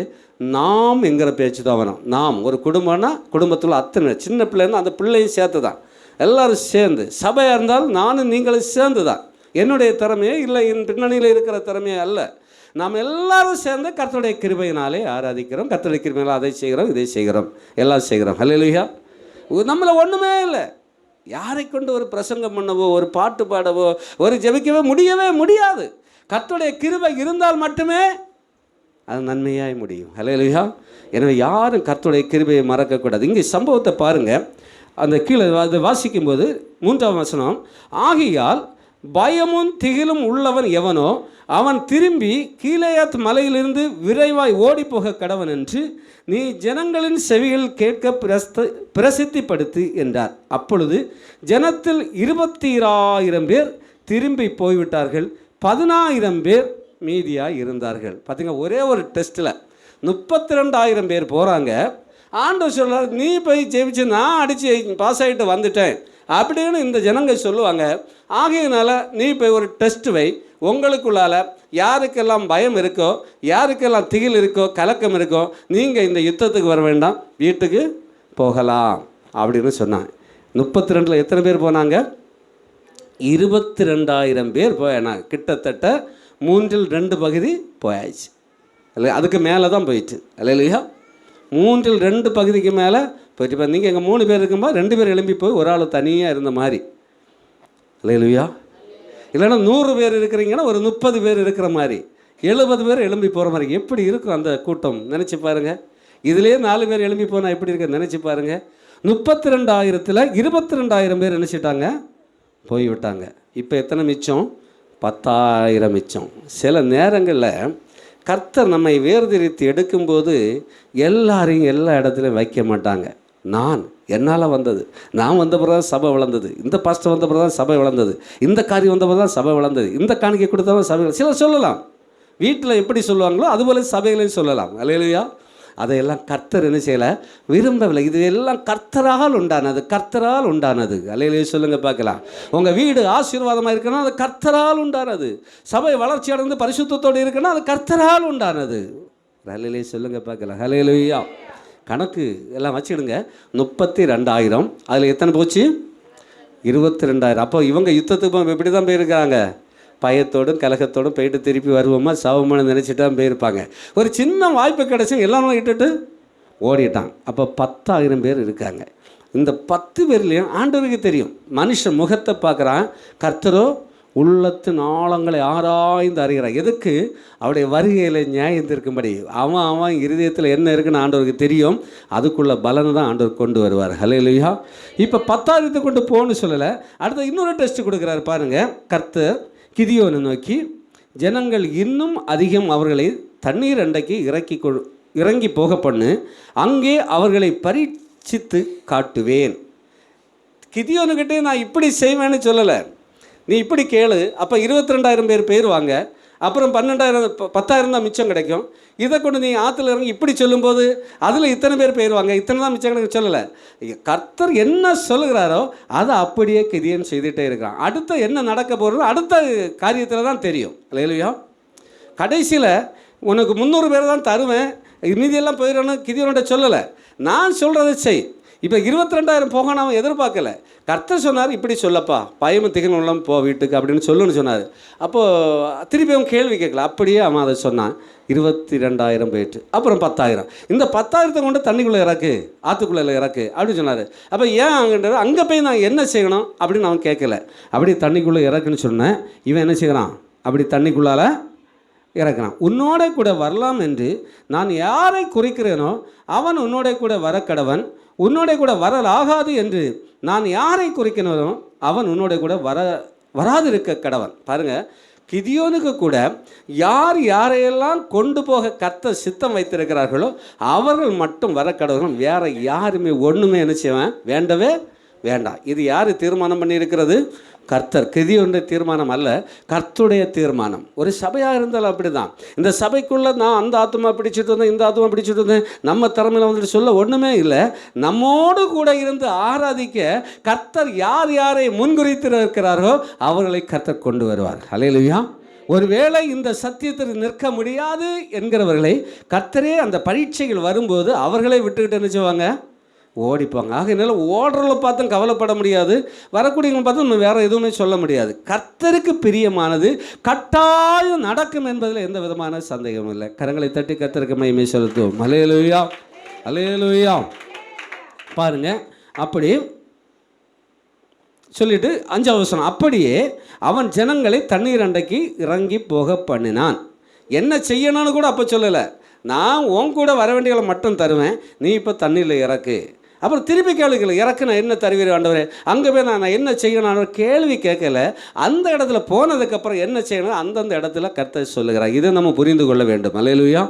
நாம் என்கிற பேச்சு தான் வரும். நாம் ஒரு குடும்பம்னா குடும்பத்தில் அத்தனை சின்ன பிள்ளைன்னா அந்த பிள்ளையும் சேர்த்து தான், எல்லோரும் சேர்ந்து. சபையாக இருந்தாலும் நானும் நீங்களும் சேர்ந்து தான். என்னுடைய திறமையே இல்லை, என் பின்னணியில் இருக்கிற திறமையே அல்ல. நாம் எல்லாரும் சேர்ந்து கர்த்தருடைய கிருபையினாலே ஆராதிக்கிறோம், கர்த்தருடைய கிருபையினால் அதை செய்கிறோம், இதை செய்கிறோம், எல்லாம் செய்கிறோம். ஹல்லேலூயா. நம்மளை ஒன்றுமே இல்லை. யாரை கொண்டு ஒரு பிரசங்கம் பண்ணவோ, ஒரு பாட்டு பாடவோ, ஒரு ஜெபிக்கவோ முடியவே முடியாது. கர்த்தருடைய கிருபை இருந்தால் மட்டுமே அது நன்மையாய் முடியும். ஹல்லேலூயா. எனவே யாரும் கர்த்தருடைய கிருபையை மறக்கக்கூடாது. இங்கே சம்பவத்தை பாருங்கள், அந்த கீழே அது வாசிக்கும்போது 3ஆம் வசனம், ஆகையால் பயமும் திகிலும் உள்ளவன் எவனோ அவன் திரும்பி கீலேயாத் மலையிலிருந்து விரைவாய் ஓடி போக கடவன் என்று நீ ஜனங்களின் செவிகள் கேட்க பிரசித்திப்படுத்து என்றார். அப்பொழுது ஜனத்தில் 22,000 பேர் திரும்பி போய்விட்டார்கள், 14,000 பேர் மீதியாக இருந்தார்கள். பார்த்தீங்க, ஒரே ஒரு டெஸ்ட்டில் 32,000 பேர் போகிறாங்க. ஆண்டவர் சொல்கிறார், நீ போய் ஜெயிச்சு நான் அடித்து பாஸ் ஆகிட்டு வந்துட்டேன் அப்படின்னு இந்த ஜனங்க சொல்லுவாங்க. ஆகையினால நீ போய் ஒரு டெஸ்ட் வை, உங்களுக்குள்ளால் யாருக்கெல்லாம் பயம் இருக்கோ, யாருக்கெல்லாம் திகில் இருக்கோ, கலக்கம் இருக்கோ, நீங்கள் இந்த யுத்தத்துக்கு வர வேண்டாம், வீட்டுக்கு போகலாம் அப்படின்னு சொன்னாங்க. 32 எத்தனை பேர் போனாங்க? 22,000 பேர் போயினாங்க. கிட்டத்தட்ட 3/2 பகுதி போயாச்சு. இல்லை, அதுக்கு மேலே தான் போயிடுச்சு. இல்லையா? 3/2 பகுதிக்கு மேலே போயிட்டு. இப்போ நீங்கள் எங்கள் 3 பேர் இருக்கும்போது 2 பேர் எழும்பி போய் ஒரு ஆள் தனியாக இருந்த மாதிரி. இல்லையா? இல்லைன்னா 100 பேர் இருக்கிறீங்கன்னா ஒரு 30 பேர் இருக்கிற மாதிரி, 70 பேர் எழும்பி போகிற மாதிரி. எப்படி இருக்கும் அந்த கூட்டம் நினச்சி பாருங்கள். இதுலேயே 4 பேர் எழும்பி போனால் எப்படி இருக்க நினச்சி பாருங்கள். 32,000ல் 22,000 பேர் நினச்சிட்டாங்க, போய்விட்டாங்க. இப்போ எத்தனை மிச்சம்? 10,000 மிச்சம். சில நேரங்களில் கர்த்தர் நம்மை வேர்திரித்து எடுக்கும்போது எல்லாரையும் எல்லா இடத்துலையும் வைக்க மாட்டாங்க. என்னால் வந்தது, நான் வந்த பிறகு தான் சபை வளர்ந்தது, இந்த பாஸ்டர் வந்த பிறகு தான் சபை வளர்ந்தது, இந்த காரியம் வந்த பிறகு தான் சபை வளர்ந்தது, இந்த காணிக்கை கொடுத்தா சபை. சிலர் சொல்லலாம், வீட்டில் எப்படி சொல்லுவாங்களோ அதுபோல் சபைகளையும் சொல்லலாம். அல்லேலூயா. அதையெல்லாம் கர்த்தர் என்ன செய்யலை, விரும்பவில்லை. இது எல்லாம் கர்த்தரால் உண்டானது, கர்த்தரால் உண்டானது. அல்லேலூயா சொல்லுங்க பார்க்கலாம். உங்கள் வீடு ஆசீர்வாதமாக இருக்குன்னா அது கர்த்தரால் உண்டானது. சபை வளர்ச்சி அடைந்து பரிசுத்தத்தோடு இருக்குன்னா அது கர்த்தரால் உண்டானது. அல்லேலூயா சொல்லுங்க பார்க்கலாம். அல்லேலூயா. கணக்கு எல்லாம் வச்சுடுங்க. 32,000, அதில் எத்தனை போச்சு? 22,000. அப்போ இவங்க யுத்தத்துக்கு இப்படி தான் போயிருக்கிறாங்க, பயத்தோடும் கலகத்தோடும் போயிட்டு திருப்பி வருவோமா சாவமான நினச்சிட்டு தான் போயிருப்பாங்க. ஒரு சின்ன வாய்ப்பு கிடச்சி எல்லாரும் இட்டுட்டு ஓடிட்டான். அப்போ 10,000 பேர் இருக்காங்க. இந்த 10 பேர்லேயும் ஆண்டவருக்கு தெரியும், மனுஷன் முகத்தை பார்க்குறான், கர்த்தரோ உள்ளத்தின் ஆழங்களை ஆராய்ந்து அறிகிறார். எதுக்கு? அவருடைய வருகையில் நியாயம் தீர்க்கும்படி. அவன் இருதயத்தில் என்ன இருக்குன்னு ஆண்டவருக்கு தெரியும். அதுக்குள்ள பலனை தான் ஆண்டவர் கொண்டு வருவார். ஹல்லேலூயா. இப்போ 10,000 கொண்டு போன்னு சொல்லலை. அடுத்த இன்னொரு டெஸ்ட் கொடுக்குறாரு பாருங்கள். கர்த்தர் கிதியோனை நோக்கி, ஜனங்கள் இன்னும் அதிகம் அவர்களை தண்ணீர் அண்டைக்கு இறங்கி போக பண்ணு, அங்கே அவர்களை பரீட்சித்து காட்டுவேன். கிதியோனுக்கிட்டே நான் இப்படி செய்வேன்னு சொல்லலை, நீ இப்படி கேளு. அப்போ 22,000 பேர் போயிடுவாங்க, அப்புறம் 10,000 தான் மிச்சம் கிடைக்கும். இதை கொண்டு நீ ஆற்றுல இறங்கி இப்படி சொல்லும்போது அதில் இத்தனை பேர் போயிடுவாங்க, இத்தனை தான் மிச்சம் கிடைக்கும் சொல்லலை. கர்த்தர் என்ன சொல்லுகிறாரோ அதை அப்படியே கிதியோன் செய்துகிட்டே இருக்கிறான். அடுத்த என்ன நடக்க போகிறதோ அடுத்த காரியத்தில் தான் தெரியும். இல்லையா? கடைசியில் உனக்கு 300 பேர் தான் தருவேன், மீதியெல்லாம் போயிடணும் கிதியோன்கிட்ட சொல்லலை. நான் சொல்கிறத செய். இப்போ 22,000 போகணும் அவன் எதிர்பார்க்கல. கர்த்தர் சொன்னார், இப்படி சொல்லப்பா, பயமும் திகழும் உள்ளம் போ வீட்டுக்கு அப்படின்னு சொல்லுன்னு சொன்னார். அப்போது திருப்பி அவன் கேள்வி கேட்கல, அப்படியே அவன் அதை சொன்னான். 22,000 போயிட்டு அப்புறம் 10,000. இந்த 10,000 கொண்டு தண்ணிக்குள்ளே இறக்கு, ஆற்றுக்குள்ளே இறக்கு அப்படின்னு சொன்னார். அப்போ ஏன் அங்கன்றது, அங்கே போய் நான் என்ன செய்யணும் அப்படின்னு அவன் கேட்கல. அப்படி தண்ணிக்குள்ளே இறக்குன்னு சொன்னேன். இவன் என்ன செய்கிறான்? அப்படி தண்ணிக்குள்ளால் இறக்குறான். உன்னோட கூட வரலாம் என்று நான் யாரை குறிக்கிறேனோ அவன் உன்னோட கூட வர கடவன், உன்னோட கூட வரலாகாது என்று நான் யாரை குறிக்கிறேனோ அவன் உன்னோட கூட வராது இருக்க கடவன். பாருங்கள், கிதியோனுக்கு கூட யார் யாரையெல்லாம் கொண்டு போக கர்த்தர் சித்தம் வைத்திருக்கிறார்களோ அவர்கள் மட்டும் வர கடவர்கள். வேற யாருமே ஒன்றுமே என்ன செய்வேன் வேண்டவே வேண்டாம். இது யார் தீர்மானம் பண்ணியிருக்கிறது? கர்த்தர். கிதியோனுடைய தீர்மானம் அல்ல, கர்த்தருடைய தீர்மானம். ஒரு சபையாக இருந்தாலும் அப்படி தான். இந்த சபைக்குள்ளே நான் அந்த ஆத்மா பிடிச்சிட்டு இருந்தேன், இந்த ஆத்மா பிடிச்சிட்டு இருந்தேன், நம்ம திறமையில் வந்துட்டு சொல்ல ஒன்றுமே இல்லை. நம்மோடு கூட இருந்து ஆராதிக்க கர்த்தர் யார் யாரை முன்குறித்திருக்கிறாரோ அவர்களை கர்த்தர் கொண்டு வருவார். ஹல்லேலூயா. ஒருவேளை இந்த சத்தியத்தில் நிற்க முடியாது என்கிறவர்களை கர்த்தரே அந்த பரீட்சைகள் வரும்போது அவர்களை விட்டுக்கிட்டு என்ன செய்வாங்க? ஓடிப்பாங்க. ஆக என்னால் ஓடுறவங்கள பார்த்தும் கவலைப்பட முடியாது, வரக்கூடியவங்களை பார்த்து நம்ம வேறு எதுவுமே சொல்ல முடியாது. கர்த்தருக்கு பிரியமானது கட்டாயம் நடக்கும் என்பதில் எந்த விதமான சந்தேகமும் இல்லை. கரங்களை தட்டி கர்த்தருக்கு மகிமை செலுத்துவோம். ஹல்லேலூயா, ஹல்லேலூயா. பாருங்க, அப்படி சொல்லிட்டு 5வது வசனம், அப்படியே அவன் ஜனங்களை தண்ணீர் அண்டைக்கு இறங்கி போக பண்ணினான். என்ன செய்யணும்னு கூட அப்போ சொல்லலை. நான் உன் கூட வர வேண்டியவங்களை மட்டும் தருவேன், நீ இப்போ தண்ணியில் இறக்கு. அப்புறம் திருப்பி கேள்விக்கல, இறக்கு நான் என்ன தருவீர் ஆண்டவரே? அங்கே போய் நான் என்ன செய்யணும் கேள்வி கேட்கல. அந்த இடத்துல போனதுக்கப்புறம் என்ன செய்யணும் அந்தந்த இடத்துல கர்த்தர் சொல்லுகிறார். இதை நம்ம புரிந்து கொள்ள வேண்டும். அல்லேலூயா.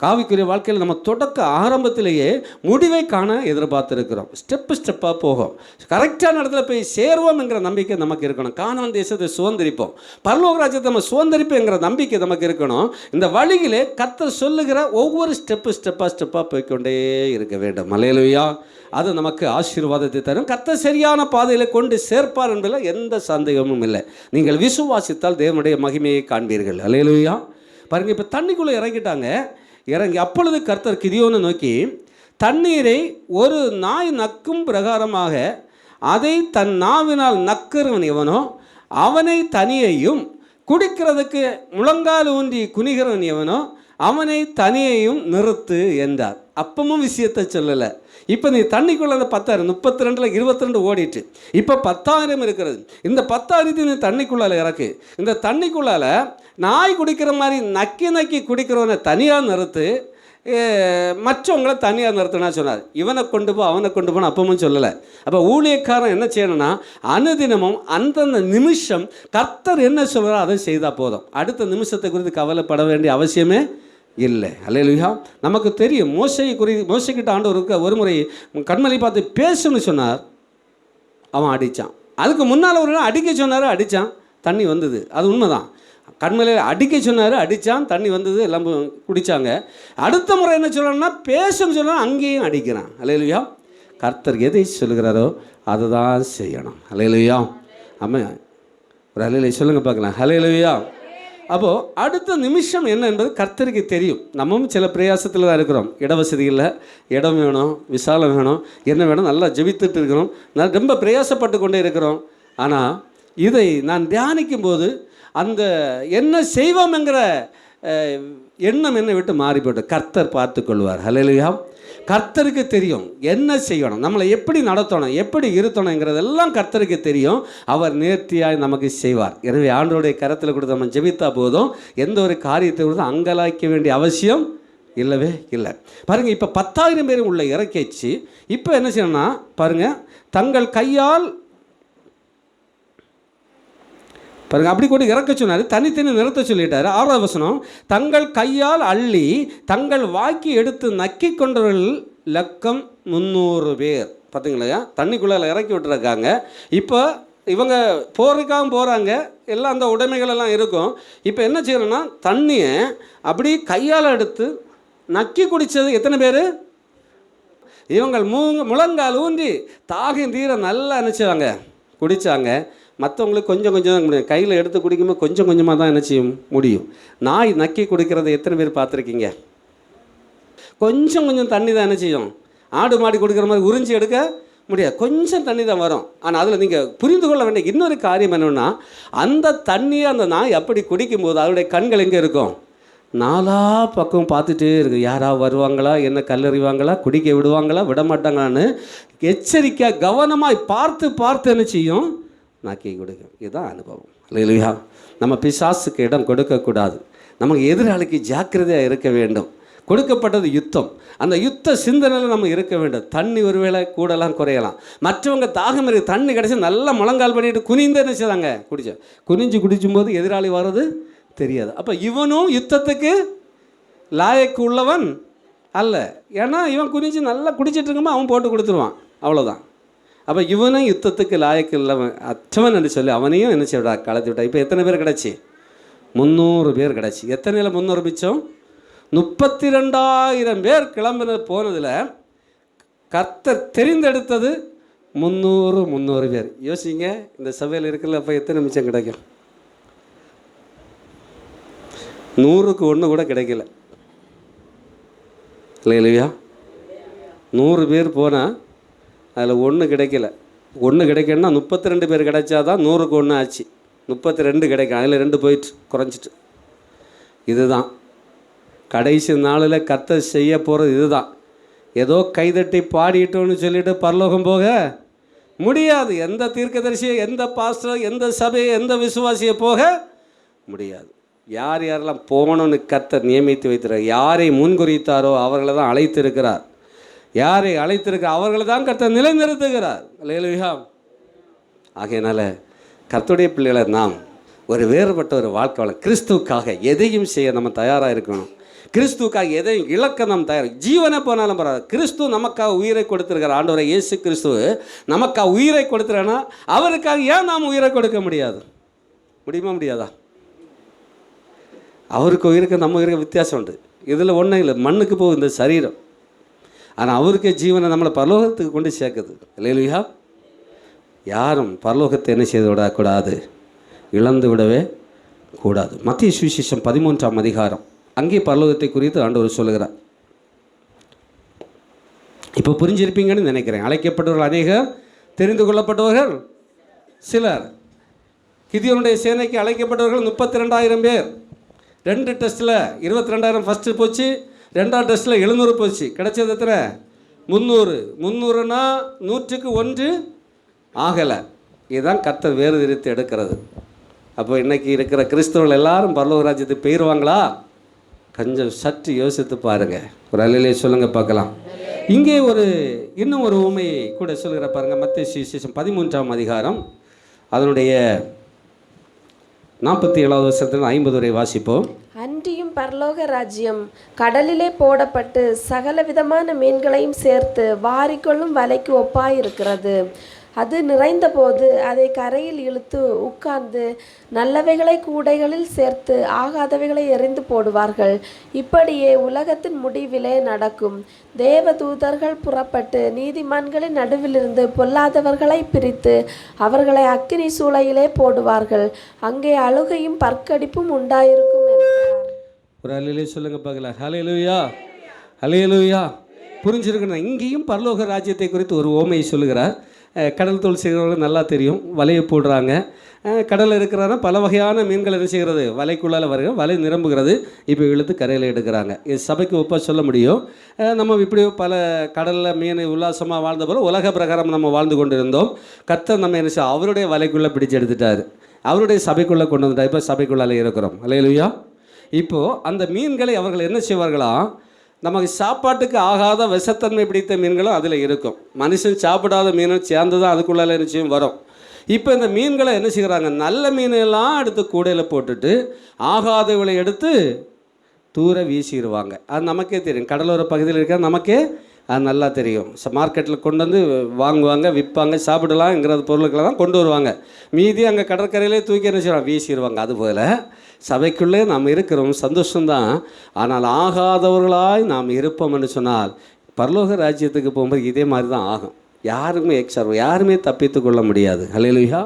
காவிக்குரிய வாழ்க்கையில் நம்ம தொடக்க ஆரம்பத்திலேயே முடிவை காண எதிர்பார்த்துருக்கிறோம். ஸ்டெப்பாக போகும், கரெக்டான இடத்துல போய் சேருவோம் என்கிற நம்பிக்கை நமக்கு இருக்கணும். கானான் தேசத்தை சுதந்திரிப்போம், பரலோக ராஜ்யத்தை நம்ம சுதந்திரிப்போங்கிற நம்பிக்கை நமக்கு இருக்கணும். இந்த வழியிலே கர்த்தர் சொல்லுகிற ஒவ்வொரு ஸ்டெப்பாக போய்கொண்டே இருக்க வேண்டும். அல்லேலூயா. அது நமக்கு ஆசீர்வாதத்தை தரும். கர்த்தர் சரியான பாதையில் கொண்டு சேர்ப்பார் என்பதில் எந்த சந்தேகமும் இல்லை. நீங்கள் விசுவாசித்தால் தேவனுடைய மகிமையை காண்பீர்கள். அல்லேலூயா. பாருங்கள், இப்போ தண்ணிக்குள்ளே இறங்கிட்டாங்க. இறங்கி அப்பொழுது கர்த்தர் கிதியோனை நோக்கி, தண்ணீரை ஒரு நாய் நக்கும் பிரகாரமாக அதை தன் நாவினால் நக்கிறவன் எவனோ அவனை தனியையும், குடிக்கிறதுக்கு முழங்கால் ஊன்றி குனிகிறவன் எவனோ அவனை தனியையும் நிறுத்து என்றார். அப்பமும் விஷயத்தை சொல்லலை. இப்போ நீ தண்ணிக்குள்ள அந்த 10,000 32 22 ஓடிட்டு இப்போ 10,000 இருக்கிறது. இந்த 10,000 நீ தண்ணிக்குள்ளால் இறக்கு. இந்த தண்ணிக்குள்ளால் நாய் குடிக்கிற மாதிரி நக்கி குடிக்கிறவனை தனியாக நிறுத்து, மற்றவங்களை தனியாக நிறுத்தினா சொன்னார். இவனை கொண்டு போ அவனை கொண்டு போன அப்பவும் சொல்லலை. அப்போ ஊழியக்காரன் என்ன செய்யணும்னா அனுதினமும் அந்தந்த நிமிஷம் கர்த்தர் என்ன சொல்கிறாரோ அதை செய்தால் போதும். அடுத்த நிமிஷத்தை குறித்து கவலைப்பட வேண்டிய அவசியமே இல்லை. அல்லேலூயா. நமக்கு தெரியும், மோசைக்கிட்ட ஆண்டவருக்கு ஒரு முறை கண்மலை பார்த்து பேசுன்னு சொன்னார், அவன் அடித்தான். அதுக்கு முன்னால் ஒரு அடிக்க சொன்னார், அடித்தான், தண்ணி வந்தது. அது உண்மைதான். கண்மலையில் அடிக்க சொன்னார், அடித்தான், தண்ணி வந்தது, எல்லாம் குடித்தாங்க. அடுத்த முறை என்ன சொல்லணும்னா பேசுன்னு சொன்னால் அங்கேயும் அடிக்கிறான். அல்லேலூயா. கர்த்தர் எதை சொல்லுகிறாரோ அதை தான் செய்யணும். அல்லேலூயா. ஆமாம், ஒரு அல்லேலூயா சொல்லுங்கள் பார்க்கலாம். அல்லேலூயா. அப்போது அடுத்த நிமிஷம் என்ன என்பது கர்த்தருக்கு தெரியும். நம்மவும் சில பிரயாசத்தில் தான் இருக்கிறோம். இட வசதி இல்லை, இடம் வேணும், விசாலம் வேணும், என்ன வேணும், நல்லா ஜெபித்துட்டு இருக்கிறோம், நான் ரொம்ப பிரயாசப்பட்டு கொண்டே இருக்கிறோம். ஆனால் இதை நான் தியானிக்கும் போது அந்த என்ன செய்வோம் என்கிற எண்ணம் என்னை விட்டு மாறி போய்ட்டு கர்த்தர் பார்த்து கொள்வார். ஹல்லேலூயா. கர்த்தருக்கு தெரியும் என்ன செய்யணும், நம்மளை எப்படி நடத்தணும், எப்படி இருத்தணுங்கிறதெல்லாம் கர்த்தருக்கு தெரியும். அவர் நேர்த்தியாய் நமக்கு செய்வார். எனவே ஆண்டவருடைய கரத்தில் கொடுத்து நம்ம ஜெபித்தா போதும். எந்த ஒரு காரியத்தை கொடுத்து அங்கலாய்க்க வேண்டிய அவசியம் இல்லவே இல்லை. பாருங்கள், இப்போ 10,000 பேர் உள்ள இறக்கிச்சு. இப்போ என்ன செய்யணும்னா பாருங்கள், தங்கள் கையால் பாருங்க, அப்படி கூட இறக்க சொன்னார், தனித்தனி நிறுத்த சொல்லிட்டாரு. 6வது வசனம், தங்கள் கையால் அள்ளி தங்கள் வாக்கி எடுத்து நக்கி கொண்டவர்கள் லக்கம் 300 பேர். பார்த்தீங்களா, தண்ணிக்குள்ளே இறக்கி விட்டுருக்காங்க. இப்போ இவங்க போகிறதுக்காக போகிறாங்க, எல்லாம் அந்த உடைமைகள் எல்லாம் இருக்கும். இப்போ என்ன செய்யணும்னா தண்ணியை அப்படி கையால் எடுத்து நக்கி குடித்தது எத்தனை பேர்? இவங்கள் முழங்கால் ஊன்றி தாகம் தீர நல்லா நினச்சாங்க, குடித்தாங்க. மற்றவங்களுக்கு கொஞ்சம் கொஞ்சம் தான் முடியும். கையில் எடுத்து குடிக்கும்போது கொஞ்சம் கொஞ்சமாக தான் என்ன செய்ய முடியும். நாய் நக்கி குடிக்கிறத எத்தனை பேர் பார்த்துருக்கீங்க? கொஞ்சம் கொஞ்சம் தண்ணி தான் என்ன செய்யும். ஆடு மாடி கொடுக்குற மாதிரி உறிஞ்சி எடுக்க முடியாது, கொஞ்சம் தண்ணி தான் வரும். ஆனால் அதில் நீங்கள் புரிந்து கொள்ள வேண்டிய இன்னொரு காரியம் என்னென்னா, அந்த தண்ணியை அந்த நாய் அப்படி குடிக்கும்போது அதனுடைய கண்கள் எங்கே இருக்கும்? நாலா பக்கம் பார்த்துட்டே இருக்கு. யாராவது வருவாங்களா, என்ன கல்லறிவாங்களா, குடிக்க விடுவாங்களா, விட மாட்டாங்களான்னு எச்சரிக்கையாக கவனமாக பார்த்து பார்த்து என்ன செய்யும், நாக்கி கொடுக்கும். இதுதான் அனுபவம். இல்லையா? நம்ம பிசாசுக்கு இடம் கொடுக்கக்கூடாது. நமக்கு எதிராளிக்கு ஜாக்கிரதையாக இருக்க வேண்டும். கொடுக்கப்பட்டது யுத்தம். அந்த யுத்த சிந்தனையில் நம்ம இருக்க வேண்டும். தண்ணி ஒருவேளை கூடலாம் குறையலாம். மற்றவங்க தாகம் இருக்கு, தண்ணி கிடச்சி நல்லா முழங்கால் பண்ணிட்டு குனிந்து என்ன செய்தாங்க, குனிஞ்சு குடிக்கும்போது எதிராளி வர்றது தெரியாது. அப்போ இவனும் யுத்தத்துக்கு லாயக்கு உள்ளவன் அல்ல. ஏன்னா இவன் குனிஞ்சு நல்லா குடிச்சிட்டு இருக்கும்போது அவன் போட்டு கொடுத்துருவான், அவ்வளோதான். அப்போ இவனும் யுத்தத்துக்கு லாயக்கு இல்லவன், அற்றவன் என்று சொல்லி அவனையும் என்ன செய்யடா கலத்தி விட்டா. இப்போ எத்தனை பேர் கிடச்சி? 300 பேர் கிடச்சி. எத்தனையில் 300 மிச்சம்? 32,000 பேர் கிளம்பின போனதில் கர்த்தர் தெரிந்தெடுத்தது 300 பேர். யோசிங்க, இந்த சபையில் இருக்கிற அப்போ எத்தனை மிச்சம் கிடைக்கும்? 100க்கு 1 கூட கிடைக்கல. இல்லையா? 100 பேர் போனால் அதில் 1 கிடைக்கல. 1 கிடைக்கணும்னா 32 பேர் கிடைச்சாதான் 100க்கு 1 ஆச்சு. 32 கிடைக்கும், அதில் 2 போயிட்டு குறைஞ்சிட்டு. இதுதான் கடைசி நாளில் கர்த்தர் செய்ய போகிறது. இதுதான். ஏதோ கைதட்டி பாடிட்டோன்னு சொல்லிட்டு பரலோகம் போக முடியாது. எந்த தீர்க்கதரிசியை, எந்த பாஸ்டர், எந்த சபையை, எந்த விசுவாசியை போக முடியாது. யார் யாரெல்லாம் போகணும்னு கர்த்தர் நியமித்து வைத்திருக்கிறார். யாரை முன்குறித்தாரோ அவர்களை தான் அழைத்திருக்கிறார். யாரை அழைத்திருக்கிறார் அவர்களை தான் கர்த்தர் நிலைநிறுத்துகிறார். அல்லேலூயா. ஆகையினால கர்த்தருடைய பிள்ளைகளை நாம் ஒரு வேறுபட்ட ஒரு வாழ்க்கை வாழ, கிறிஸ்துவுக்காக எதையும் செய்ய நம்ம தயாராக இருக்கணும். கிறிஸ்துவுக்காக எதையும் இழக்க நாம் தயார். ஜீவனை போனாலும் பரவாயில்ல, கிறிஸ்து நமக்காக உயிரை கொடுத்துருக்கார். ஆண்டவரை இயேசு கிறிஸ்து நமக்காக உயிரை கொடுத்துருன்னா அவருக்காக ஏன் நாம் உயிரை கொடுக்க முடியாது? முடியுமா? முடியாதா? அவருக்கு உயிருக்கு நம்ம உயிருக்கு வித்தியாசம் உண்டு. இதில் ஒன்றும் இல்லை, மண்ணுக்கு போகும் இந்த சரீரம். ஆனால் அவருக்கே ஜீவனை நம்மளை பரலோகத்துக்கு கொண்டு சேர்க்குது. இல்லையா? யாரும் பரலோகத்தை என்ன செய்து விடக்கூடாது, இழந்து விடவே கூடாது. மத்திய சுவிசேஷம் 13ஆம் அதிகாரம், அங்கே பரலோகத்தை குறித்து ஆண்டவர் சொல்லுகிறார். இப்போ புரிஞ்சிருப்பீங்கன்னு நினைக்கிறேன். அழைக்கப்பட்டவர்கள் அநேகர், தெரிந்து கொள்ளப்பட்டவர்கள் சிலர். கிதியோனுடைய சேனைக்கு அழைக்கப்பட்டவர்கள் 32,000 பேர். 2 டெஸ்ட்டில் 22,000 ஃபஸ்ட்டு போச்சு, 2ஆம் டெஸ்ட்டில் 700 போச்சு. கிடைச்சது எத்தனை? 300. 300னா 100க்கு 1 ஆகலை. இதுதான் கர்த்தர் வேறுதிரித்து எடுக்கிறது. அப்போ இன்றைக்கி இருக்கிற கிறிஸ்தவர்கள் எல்லாரும் பரலோக ராஜ்யத்துக்கு போயிடுவாங்களா? கொஞ்சம் சற்று யோசித்து பாருங்கள். ஒரு அல்லேலூயா சொல்லுங்கள் பார்க்கலாம். இங்கே இன்னும் ஒரு உண்மையை கூட சொல்கிற பாருங்கள். மத்திய சுவிசேஷம் 13ஆம் அதிகாரம் அதனுடைய 47வது வசனத்தில் 50 வரை வாசிப்போம். அன்றியும் பரலோக ராஜ்யம் கடலிலே போடப்பட்டு சகல விதமான மீன்களையும் சேர்த்து வாரிக்கொள்ளும் வலைக்கு ஒப்பாயிருக்கிறது. அது நிறைந்தபோது அதை கரையில் இழுத்து உட்கார்ந்து நல்லவைகளை கூடைகளில் சேர்த்து ஆகாதவைகளை எறிந்து போடுவார்கள். இப்படியே உலகத்தின் முடிவிலே நடக்கும். தேவதூதர்கள் புறப்பட்டு நீதிமான்களின் நடுவிலிருந்து பொல்லாதவர்களை பிரித்து அவர்களை அக்கினி சூளையிலே போடுவார்கள். அங்கே அழுகையும் பற்கடிப்பும் உண்டாயிருக்கும் என்றார். ஒரு அல்லேலூயா சொல்லுங்க பார்க்கலாம். ஹல்லேலூயா, ஹல்லேலூயா. புரிஞ்சிருக்கணும். இங்கேயும் பரலோக ராஜ்யத்தை குறித்து ஒரு ஓமையை சொல்லுகிறார். கடல் தொழில் செய்கிறவங்களுக்கு நல்லா தெரியும். வலையை போடுறாங்க, கடலில் இருக்கிறாங்கன்னா பல வகையான மீன்கள் என்ன செய்கிறது, வலைக்குள்ளால் வருகிற வலை நிரம்புகிறது. இப்போ இழுத்து கரையில் எடுக்கிறாங்க. இது சபைக்கு ஒப்பா சொல்ல முடியும். நம்ம இப்படி பல கடலில் மீன் உல்லாசமாக வாழ்ந்த போல உலக பிரகாரம் நம்ம வாழ்ந்து கொண்டு இருந்தோம். கர்த்தர் நம்ம என்ன செய்ய அவருடைய வலைக்குள்ளே பிடிச்சு எடுத்துட்டார், அவருடைய சபைக்குள்ளே கொண்டு வந்துட்டார். இப்போ சபைக்குள்ளால் இருக்கிறோம். அல்லேலூயா. இப்போது அந்த மீன்களை அவர்கள் என்ன செய்வார்களாம், நமக்கு சாப்பாட்டுக்கு ஆகாத விஷத்தன்மை பிடித்த மீன்களும் அதில் இருக்கும். மனுஷன் சாப்பிடாத மீனும் சேர்ந்து தான் அதுக்குள்ளால நிச்சயம் வரும். இப்போ இந்த மீன்களை என்ன செய்கிறாங்க, நல்ல மீனெல்லாம் எடுத்து கூடையில் போட்டுட்டு ஆகாதவளை எடுத்து தூர வீசிடுவாங்க. அது நமக்கே தெரியும். கடலோர பகுதியில் இருக்கிற நமக்கே அது நல்லா தெரியும். மார்க்கெட்டில் கொண்டு வந்து வாங்குவாங்க, விற்பாங்க, சாப்பிடலாம்ங்கிற பொருட்களை தான் கொண்டு வருவாங்க. மீதி அங்கே கடற்கரையிலே தூக்கி என்ன செய்வாங்க, வீசிடுவாங்க. அதுபோல் சபைக்குள்ளே நாம் இருக்கிறோம், சந்தோஷம்தான். ஆனால் ஆகாதவர்களாய் நாம் இருப்போம் என்று சொன்னால் பரலோக ராஜ்யத்துக்கு போகும்போது இதே மாதிரி தான் ஆகும். யாருமே யாருமே தப்பித்து கொள்ள முடியாது. அல்லேலூயா.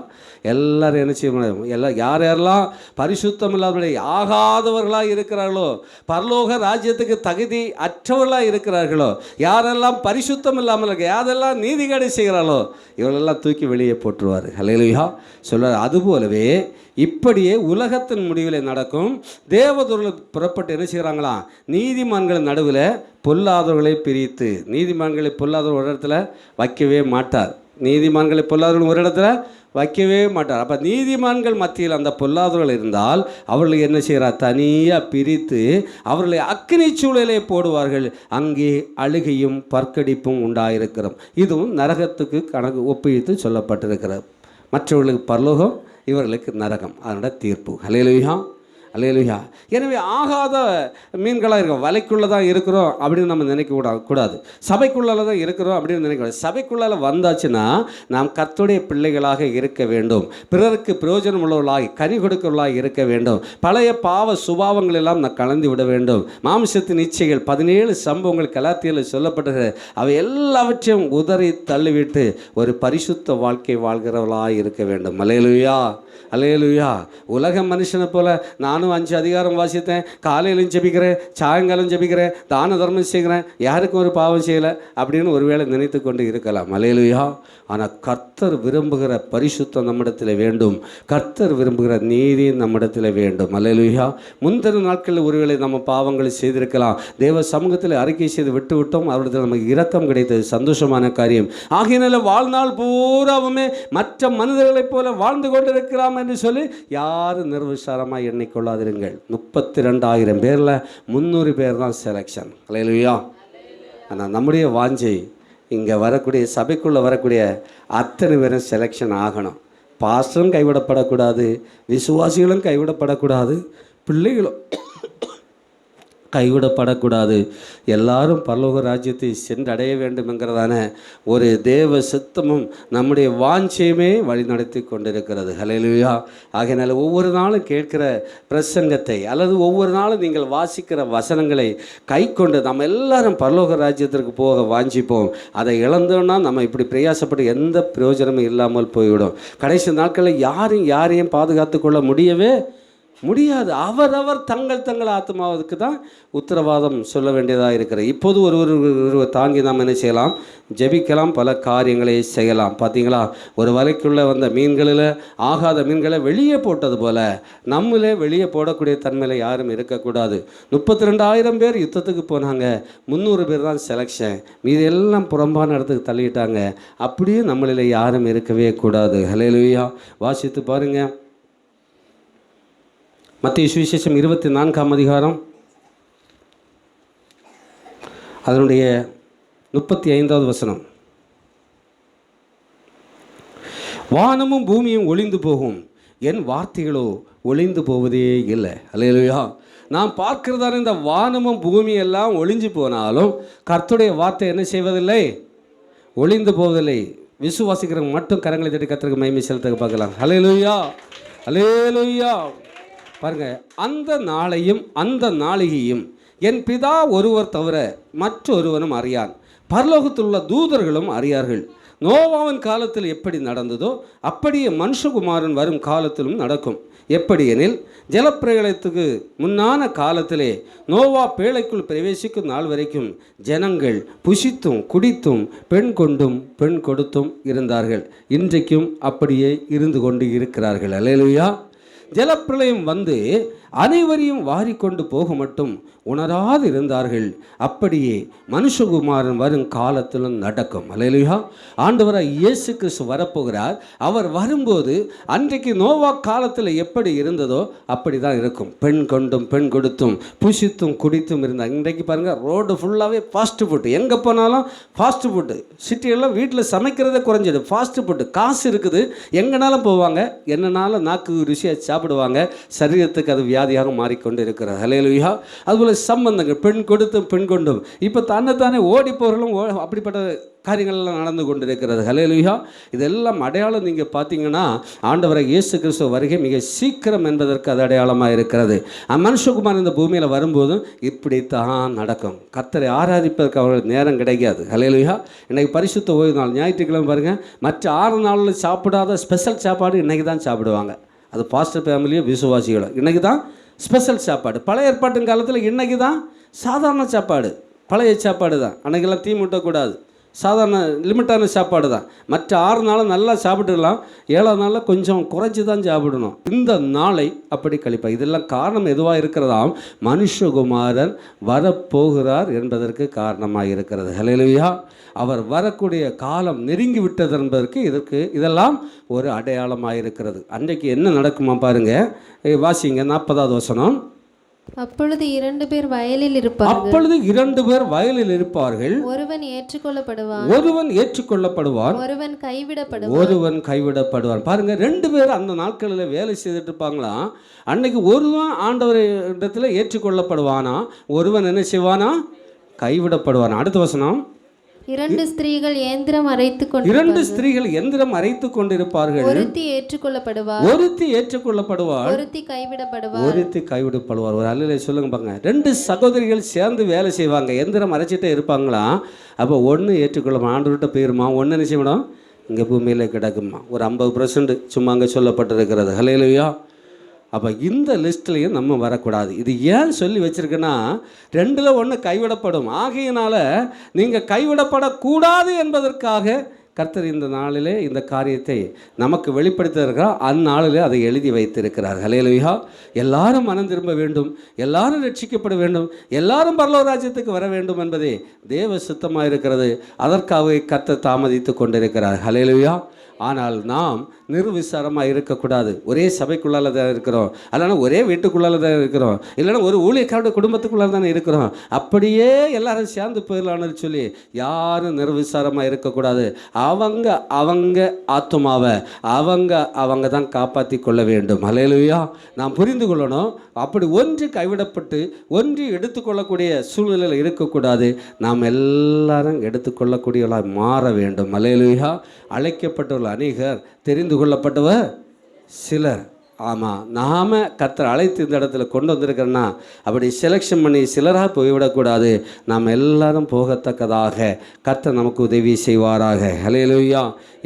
எல்லாரும் என்ன செய்ய முடியும், யாரெல்லாம் பரிசுத்தம் இல்லாதவர்களே ஆகாதவர்களாக இருக்கிறார்களோ, பரலோக ராஜ்யத்துக்கு தகுதி அற்றவர்களாக இருக்கிறார்களோ, யாரெல்லாம் பரிசுத்தம் இல்லாமல் யாரெல்லாம் நீதிகேடு செய்கிறார்களோ இவர்களெல்லாம் தூக்கி வெளியே போட்டுருவார். அல்லேலூயா சொல்வார். அதுபோலவே இப்படியே உலகத்தின் முடிவில் நடக்கும். தேவதூர்கள் புறப்பட்டு என்ன செய்கிறாங்களாம், நீதிமான்கள் நடுவில் பொல்லாதவர்களை பிரித்து, நீதிமான்களை பொல்லாதவர் ஒரு இடத்துல வைக்கவே மாட்டார், நீதிமான்களை பொல்லாதவர்கள் ஒரு இடத்துல வைக்கவே மாட்டார். அப்போ நீதிமான்கள் மத்தியில் அந்த பொல்லாதவர்கள் இருந்தால் அவர்களை என்ன செய்கிறார், தனியாக பிரித்து அவர்களை அக்கினி சூழலை போடுவார்கள். அங்கே அழுகையும் பற்கடிப்பும் உண்டாயிருக்கிறோம். இதுவும் நரகத்துக்கு கணக்கு ஒப்பிழித்து சொல்லப்பட்டிருக்கிறது. மற்றவர்களுக்கு பரலோகம், இவர்களுக்கு நரகம். அதனோட தீர்ப்பு. அல்லேலூயா, அல்லேலூயா. எனவே ஆகாத மீன்களாக இருக்கும். வலைக்குள்ளே தான் இருக்கிறோம் அப்படின்னு நம்ம நினைக்கக்கூடாது. சபைக்குள்ளால தான் இருக்கிறோம் அப்படின்னு நினைக்கக்கூடாது. சபைக்குள்ளால் வந்தாச்சுன்னா நாம் கர்த்தருடைய பிள்ளைகளாக இருக்க வேண்டும். பிறருக்கு பிரயோஜனம் உள்ளவர்களாக கனி கொடுக்கிறவர்களாக இருக்க வேண்டும். பழைய பாவ சுபாவங்கள் எல்லாம் நான் கலந்து விட வேண்டும். மாம்சத்தின் இச்சைகள் 17 சம்பவங்கள் கலாத்தியில் சொல்லப்பட்டது. அவை எல்லாவற்றையும் உதறி தள்ளிவிட்டு ஒரு பரிசுத்த வாழ்க்கை வாழ்கிறவர்களாக இருக்க வேண்டும். அல்லேலூயா, அல்லேலூயா. உலக மனுஷனை போல நானும் 5 அதிகாரம் வாசித்தேன், காலையிலும் ஜெபிக்கிறேன், சாயங்காலம் ஜெபிக்கிறேன், தான தர்மம் செய்கிறேன், யாருக்கும் ஒரு பாவம் செய்யலை அப்படின்னு ஒருவேளை நினைத்து கொண்டு இருக்கலாம். அல்லேலூயா. ஆனால் கர்த்தர் விரும்புகிற பரிசுத்தம் நம்மிடத்தில் வேண்டும். கர்த்தர் விரும்புகிற நீதி நம்மிடத்தில் வேண்டும். அல்லேலூயா. முந்தின நாட்களில் ஒருவேளை நம்ம பாவங்களை செய்திருக்கலாம், தேவ சமூகத்தில் அறிக்கை செய்து விட்டு விட்டோம், அவரிடத்தில் நமக்கு இரக்கம் கிடைத்தது, சந்தோஷமான காரியம். ஆகையினால வாழ்நாள் பூராவுமே மற்ற மனிதர்களைப் போல வாழ்ந்து கொண்டிருக்கலாம் என்று சொல்லி யாரும் நிர்விசாரமாக எண்ணிக்கொள்ளாதிருங்கள். 32,000 பேரில் 300 பேர் தான் செலெக்ஷன். அல்லேலூயா. ஆனால் நம்முடைய வாஞ்சை இங்கே வரக்கூடிய சபைக்குள்ளே வரக்கூடிய அத்தனை பேரும் செலெக்ஷன் ஆகணும். பாஸ்டரும் கைவிடப்படக்கூடாது, விசுவாசிகளும் கைவிடப்படக்கூடாது, பிள்ளைகளும் கைவிடப்படக்கூடாது. எல்லாரும் பரலோக ராஜ்யத்தை சென்றடைய வேண்டும் என்கிறதான ஒரு தேவ சித்தமும் நம்முடைய வாஞ்சையுமே வழி நடத்தி கொண்டிருக்கிறது. ஹல்லேலூயா. ஆகையினால ஒவ்வொரு நாளும் கேட்கிற பிரசங்கத்தை அல்லது ஒவ்வொரு நாளும் நீங்கள் வாசிக்கிற வசனங்களை கை கொண்டு நம்ம எல்லாரும் பரலோக ராஜ்யத்திற்கு போக வாஞ்சிப்போம். அதை இழந்தோன்னா நம்ம இப்படி பிரயாசப்பட்டு எந்த பிரயோஜனமும் இல்லாமல் போய்விடும். கடைசி நாட்களில் யாரையும் பாதுகாத்து கொள்ள முடியவே முடியாது. அவரவர் தங்கள் ஆத்மாவுக்கு தான் உத்தரவாதம் சொல்ல வேண்டியதாக இருக்கிறது. இப்போது ஒரு தாங்கி நாம் என்ன செய்யலாம், ஜெபிக்கலாம், பல காரியங்களை செய்யலாம். பார்த்தீங்களா, ஒரு வலைக்குள்ளே வந்த மீன்களில் ஆகாத மீன்களை வெளியே போட்டது போல் நம்மளே வெளியே போடக்கூடிய தன்மையில் யாரும் இருக்கக்கூடாது. 32,000 பேர் யுத்தத்துக்கு போனாங்க, 300 பேர் தான் செலெக்ஷன், மீது எல்லாம் புறம்பான இடத்துக்கு தள்ளிட்டாங்க. அப்படியே நம்மளில் யாரும் இருக்கவே கூடாது. ஹல்லேலூயா. வாசித்து பாருங்கள், மத்தேயு சுவிசேஷம் 24ஆம் அதிகாரம் அதனுடைய 35வது வசனம். வானமும் பூமியும் ஒளிந்து போகும், என் வார்த்தைகளோ ஒளிந்து போவதே இல்லை. அல்லேலூயா. நாம் பார்க்கிறதான இந்த வானமும் பூமியும் எல்லாம் ஒளிஞ்சு போனாலும் கர்த்தருடைய வார்த்தை என்ன செய்வதில்லை, ஒளிந்து போவதில்லை. விசுவாசிக்கிறவங்க மட்டும் கரங்களை தட்டி கர்த்தருக்கு மகிமை செலுத்த பார்க்கலாம். அல்லேலூயா, அல்லேலூயா. பாருங்க, அந்த நாளையும் அந்த நாளிகையும் என் பிதா ஒருவர் தவிர மற்றொருவனும் அறியான். பரலோகத்தில் உள்ள தூதர்களும் அறியார்கள். நோவாவின் காலத்தில் எப்படி நடந்ததோ அப்படியே மனுஷகுமாரன் வரும் காலத்திலும் நடக்கும். எப்படி எனில், ஜலப்பிரளயத்துக்கு முன்னான காலத்திலே நோவா பேழைக்குள் பிரவேசிக்கும் நாள் வரைக்கும் ஜனங்கள் புசித்தும் குடித்தும் பெண் கொண்டும் பெண் கொடுத்தும் இருந்தார்கள். இன்றைக்கும் அப்படியே இருந்து கொண்டு இருக்கிறார்கள். அல்லேலூயா. ஜலப்பிரளயம் வந்து அனைவரையும் வாரிக்கொண்டு போக மட்டும் உணராது இருந்தார்கள். அப்படியே மனுஷகுமாரன் வரும் காலத்திலும் நடக்கும். அல்லேலூயா. ஆண்டவராய் இயேசு கிறிஸ்து வரப்போகிறார். அவர் வரும்போது அன்றைக்கு நோவா காலத்தில் எப்படி இருந்ததோ அப்படி தான் இருக்கும். பெண் கொண்டும் பெண் கொடுத்தும் புசித்தும் குடித்தும் இருந்தார். இன்றைக்கு பாருங்கள், ரோடு ஃபுல்லாகவே ஃபாஸ்ட் ஃபுட்டு. எங்கே போனாலும் ஃபாஸ்ட் ஃபுட்டு. சிட்டியெல்லாம் வீட்டில் சமைக்கிறதே குறைஞ்சிடு. Fast food. காசு இருக்குது, எங்கேனாலும் போவாங்க, என்னன்னாலும் நாக்கு ருசியாக சாப்பிடுவாங்க. சரீரத்துக்கு அது வியாதியாக மாறிக்கொண்டு இருக்கிறது. அல்லேலூயா. அதுபோல் சம்பந்தங்கள், பெண் கொடுத்தும் பெண் கொண்டும் இப்போ தன்னைத்தானே ஓடி போகிறவர்களும் அப்படிப்பட்ட காரியங்கள்லாம் நடந்து கொண்டு இருக்கிறது. அல்லேலூயா. இதெல்லாம் அடையாளம் நீங்கள் பார்த்தீங்கன்னா ஆண்டவரை இயேசு கிறிஸ்துவ வருகை மிக சீக்கிரம் என்பதற்கு அது அடையாளமாக இருக்கிறது. மனுஷகுமார் இந்த பூமியில் வரும்போதும் இப்படித்தான் நடக்கும். கர்த்தரை ஆராதிப்பதற்கு அவர்களுக்கு நேரம் கிடைக்காது. அல்லேலூயா. இன்றைக்கி பரிசுத்த ஓய்வு நாள், ஞாயிற்றுக்கிழமை பாருங்கள், மற்ற 6 நாளில் சாப்பிடாத ஸ்பெஷல் சாப்பாடு இன்றைக்கி தான் சாப்பிடுவாங்க. அது பாஸ்டர் ஃபேமிலியும் விசுவாசிகளும் இன்றைக்கி தான் ஸ்பெஷல் சாப்பாடு. பழைய ஏற்பாட்டின் காலத்தில் இன்றைக்கி தான் சாதாரண சாப்பாடு, பழைய சாப்பாடு தான். அன்றைக்கெல்லாம் தீ மூட்டக்கூடாது, சாதாரண லிமிட்டான சாப்பாடு தான். மற்ற 6 நாளும் நல்லா சாப்பிட்டுக்கலாம், 7ஆம் நாளில் கொஞ்சம் குறைச்சி தான் சாப்பிடணும். இந்த நாளை அப்படி கழிப்பா. இதெல்லாம் காரணம் எதுவாக இருக்கிறதாம்? மனுஷகுமாரன் வரப்போகிறார் என்பதற்கு காரணமாக இருக்கிறது. ஹல்லேலூயா. அவர் வரக்கூடிய காலம் நெருங்கி விட்டது என்பதற்கு இதெல்லாம் ஒரு அடையாளமாக இருக்கிறது. அன்றைக்கு என்ன நடக்குமா பாருங்க, வாசிங்க 40வது வசனம். அப்பொழுது 2 பேர் வயலில் இருப்பார்கள். அப்பொழுது 2 பேர் வயலில் இருப்பார்கள். ஒருவன் ஏற்றுக்கொள்ளப்படுவான், ஒருவன் ஏற்றுக்கொள்ளப்படுவான், ஒருவன் கைவிடப்படுவான். ஒருவன் கைவிடப்படுவான். பாருங்க, 2 பேர் அந்த நாட்களில் வேலை செய்துட்டு இருப்பாங்களாம். அன்னைக்கு ஒருவன் ஆண்டவர் இடத்துல ஏற்றுக்கொள்ளப்படுவானா, ஒருவன் என்ன செய்வானா, கைவிடப்படுவானா. அடுத்த வசனம். 2 ஸ்திரீகள் எந்திரம் அரைத்துக் கொண்டு 2 ஸ்திரீகள் எந்திரம் அரைத்து கொண்டிருப்பார்கள். ஒருத்தி ஏற்றுக்கொள்ளப்படுவார், ஒருத்தி ஏற்றுக்கொள்ளப்படுவார், ஒருத்தி கைவிடப்படுவார். ஒருத்தி கைவிடப்படுவார். ஒரு அல்லையில சொல்லுங்க பாருங்க, 2 சகோதரிகள் சேர்ந்து வேலை செய்வாங்க, எந்திரம் அரைச்சிட்டே இருப்பாங்களாம். அப்போ ஒன்று ஏற்றுக்கொள்ளுமா, ஆண்டவர்கிட்ட போயிருமா, ஒன்று என்ன செய்யணும், இங்கே பூமியில் கிடக்குமா. ஒரு 50% சும்மா அங்கே சொல்லப்பட்டிருக்கிறது. ஹல்லேலூயா. அப்போ இந்த லிஸ்ட்லேயும் நம்ம வரக்கூடாது. இது ஏன் சொல்லி வச்சுருக்குன்னா, 2ல் 1 கைவிடப்படும். ஆகையினால நீங்கள் கைவிடப்படக்கூடாது என்பதற்காக கர்த்தர் இந்த நாளிலே இந்த காரியத்தை நமக்கு வெளிப்படுத்தியிருக்கிறார். அந்நாளிலே அதை எழுதி வைத்திருக்கிறார். ஹல்லேலூயா. எல்லாரும் மனம் திரும்ப வேண்டும், எல்லாரும் ரட்சிக்கப்பட வேண்டும், எல்லாரும் பரலோக ராஜ்யத்துக்கு வர வேண்டும் என்பதே தேவ சுத்தமாக இருக்கிறது. அதற்காகவே கர்த்தர் தாமதித்து கொண்டிருக்கிறார். ஹல்லேலூயா. ஆனால் நாம் நிர்விசாரமாக இருக்கக்கூடாது. ஒரே சபைக்குள்ளால தான் இருக்கிறோம், இல்லைனா ஒரே வீட்டுக்குள்ளால தான் இருக்கிறோம், இல்லைனா ஒரு ஊழியக்காரோட குடும்பத்துக்குள்ளால தானே இருக்கிறோம். அப்படியே எல்லாரும் சேர்ந்து போயிடலான்னு சொல்லி யாரும் நிர்விசாரமாக இருக்கக்கூடாது. அவங்க ஆத்துமாவை அவங்க தான் காப்பாற்றி கொள்ள வேண்டும். ஹல்லேலூயா. நாம் புரிந்து கொள்ளணும். அப்படி ஒன்று கைவிடப்பட்டு ஒன்று எடுத்துக்கொள்ளக்கூடிய சூழ்நிலையில் இருக்கக்கூடாது. நாம் எல்லாரும் எடுத்துக்கொள்ளக்கூடியவர்களாக மாற வேண்டும். ஹல்லேலூயா. அழைக்கப்பட்டவர்கள் அநேகர், தெரிந்து கொள்ளப்பட்டவர் சிலர். ஆமாம், நாம் கர்த்தர் அழைத்து இந்த இடத்துல கொண்டு வந்திருக்கிறோன்னா அப்படி செலெக்ஷன் பண்ணி சிலராக போய்விடக்கூடாது. நாம் எல்லாரும் போகத்தக்கதாக கர்த்தர் நமக்கு உதவி செய்வாராக. ஹல்லேலூயா.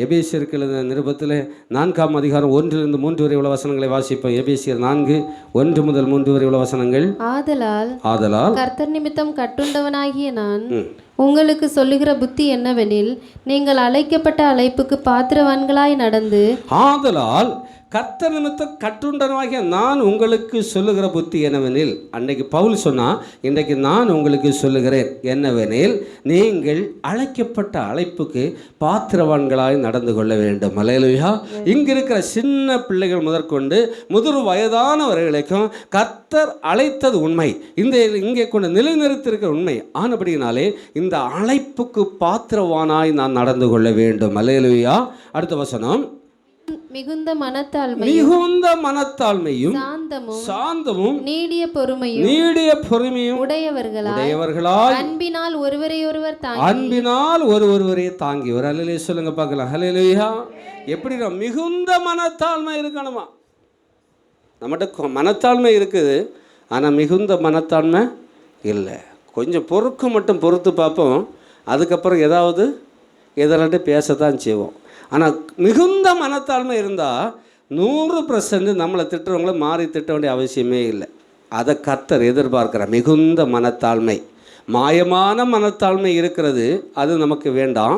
எபேசியருக்கு எழுதின நிருபத்தில் 4ஆம் அதிகாரம் 1லிருந்து 3 வரை உள்ள வசனங்களை வாசிப்போம். எபேசியர் 4, 1 முதல் 3 வரை உள்ள வசனங்கள். ஆதலால் கர்த்தர் நிமித்தம் கட்டுண்டவனாகிய நான் உங்களுக்கு சொல்லுகிற புத்தி என்னவெனில், நீங்கள் அழைக்கப்பட்ட அழைப்புக்கு பாத்திரவான்களாய் நடந்து. ஆதலால் கர்த்தர் நிமித்தம் கட்டுண்டவனாகிய நான் உங்களுக்கு சொல்லுகிற புத்தி என்னவெனில், அன்றைக்கு பவுல் சொன்னால் இன்றைக்கு நான் உங்களுக்கு சொல்லுகிறேன் என்னவெனில், நீங்கள் அழைக்கப்பட்ட அழைப்புக்கு பாத்திரவான்களாய் நடந்து கொள்ள வேண்டும். ஹல்லேலூயா. இங்கே இருக்கிற சின்ன பிள்ளைகள் முதற்கொண்டு முதிர் வயதானவர்களுக்கும் கர்த்தர் அழைத்தது உண்மை, இங்கே கொண்டு நிலைநிறுத்திருக்கிற உண்மை. ஆனபடியினாலே இந்த அழைப்புக்கு பாத்திரவானாய் நான் நடந்து கொள்ள வேண்டும். ஹல்லேலூயா. அடுத்த வசனம். மிகுந்த மனத்தாழ்மையும் சாந்தமும் நீடிய பொறுமையும் உடையவர்களாய் அன்பினால் ஒருவரை தாங்கி. ஒரு அல்லேலூயா சொல்லுங்க பார்க்கலாம். ஹல்லேலூயா. எப்படி மிகுந்த மனத்தாழ்மை இருக்கணுமா? நம்மகிட்ட மனத்தாழ்மை இருக்குது, ஆனால் மிகுந்த மனத்தாழ்மை இல்லை. கொஞ்சம் பொறுத்து பார்ப்போம். அதுக்கப்புறம் ஏதாவது எதிராட்டு பேசத்தான் செய்வோம். ஆனால் மிகுந்த மனத்தாழ்மை இருந்தால் 100% நம்மளை திட்டுறவங்கள மாறி திட்ட வேண்டிய அவசியமே இல்லை. அதை கர்த்தர் எதிர்பார்க்கிறார். மிகுந்த மனத்தாழ்மை, மாயமான மனத்தாழ்மை இருக்கிறது, அது நமக்கு வேண்டாம்.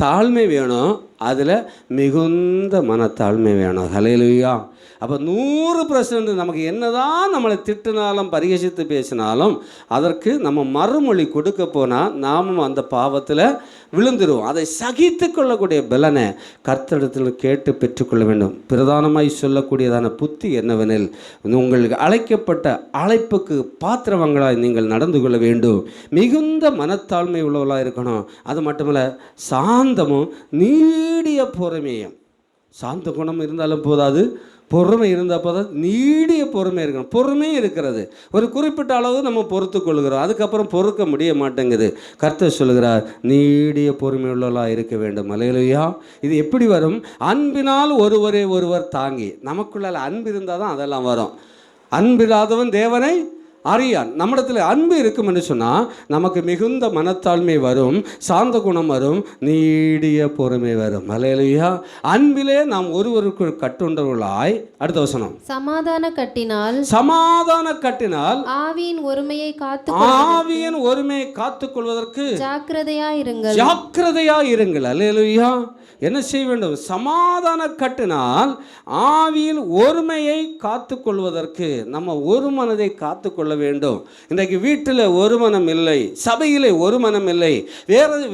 தாழ்மை வேணும், அதில் மிகுந்த மனத்தாழ்மை வேணும். ஹல்லேலூயா. அப்போ 100% நமக்கு என்னதான் நம்மளை திட்டினாலும் பரிகசித்து பேசினாலும் அதற்கு நம்ம மறுமொழி கொடுக்க போனால் நாமும் அந்த பாவத்தில் விழுந்துருவோம். அதை சகித்து கொள்ளக்கூடிய பலனை கர்த்தரிடத்தில் கேட்டு பெற்றுக்கொள்ள வேண்டும். பிரதானமாய் சொல்லக்கூடியதான புத்தி என்னவெனில், உங்களுக்கு அழைக்கப்பட்ட அழைப்புக்கு பாத்திரவங்களாய் நீங்கள் நடந்து கொள்ள வேண்டும். மிகுந்த மனத்தாழ்மை உள்ளவர்களாக இருக்கணும். அது மட்டுமல்ல, சாந்தமும் நீடிய பொறுமையும். சாந்த குணம் இருந்தாலும் போதாது, பொறுமை இருந்தால் போதும், நீடிய பொறுமை இருக்கணும். பொறுமையும் இருக்கிறது, ஒரு குறிப்பிட்ட அளவு நம்ம பொறுத்து கொள்கிறோம், அதுக்கப்புறம் பொறுக்க முடிய மாட்டேங்குது. கர்த்தர் சொல்கிறார், நீடிய பொறுமை உள்ளவர்களாக இருக்க வேண்டும். அல்லேலூயா. இது எப்படி வரும்? அன்பினால் ஒருவரே ஒருவர் தாங்கி. நமக்குள்ள அன்பு இருந்தால் தான் அதெல்லாம் வரும். அன்பில்லாதவன் தேவனை அறியான். நம்மிடத்தில் அன்பு இருக்கும் என்று சொன்னால் நமக்கு மிகுந்த மனத்தாழ்மை வரும், சாந்த குணம் வரும், நீடிய பொறுமை வரும். அல்லேலூயா. அன்பிலே நாம் ஒருவருக்கு கட்டுண்டவர்களாய். அடுத்த வசனம், சமாதான கட்டினால் ஆவியின் ஒருமையை காத்துக்கொள்வதற்கு ஜாக்கிரதையாய் இருங்கள். அல்லேலூயா. என்ன செய்ய வேண்டும்? சமாதான கட்டினால் ஆவியில் ஒருமையை காத்துக்கொள்வதற்கு நம்ம ஒரு மனதை காத்துக்கொள்ள வேண்டும். இன்றைக்கு வீட்டில் ஒரு மனம் இல்லை, சபையிலே ஒரு மனம் இல்லை,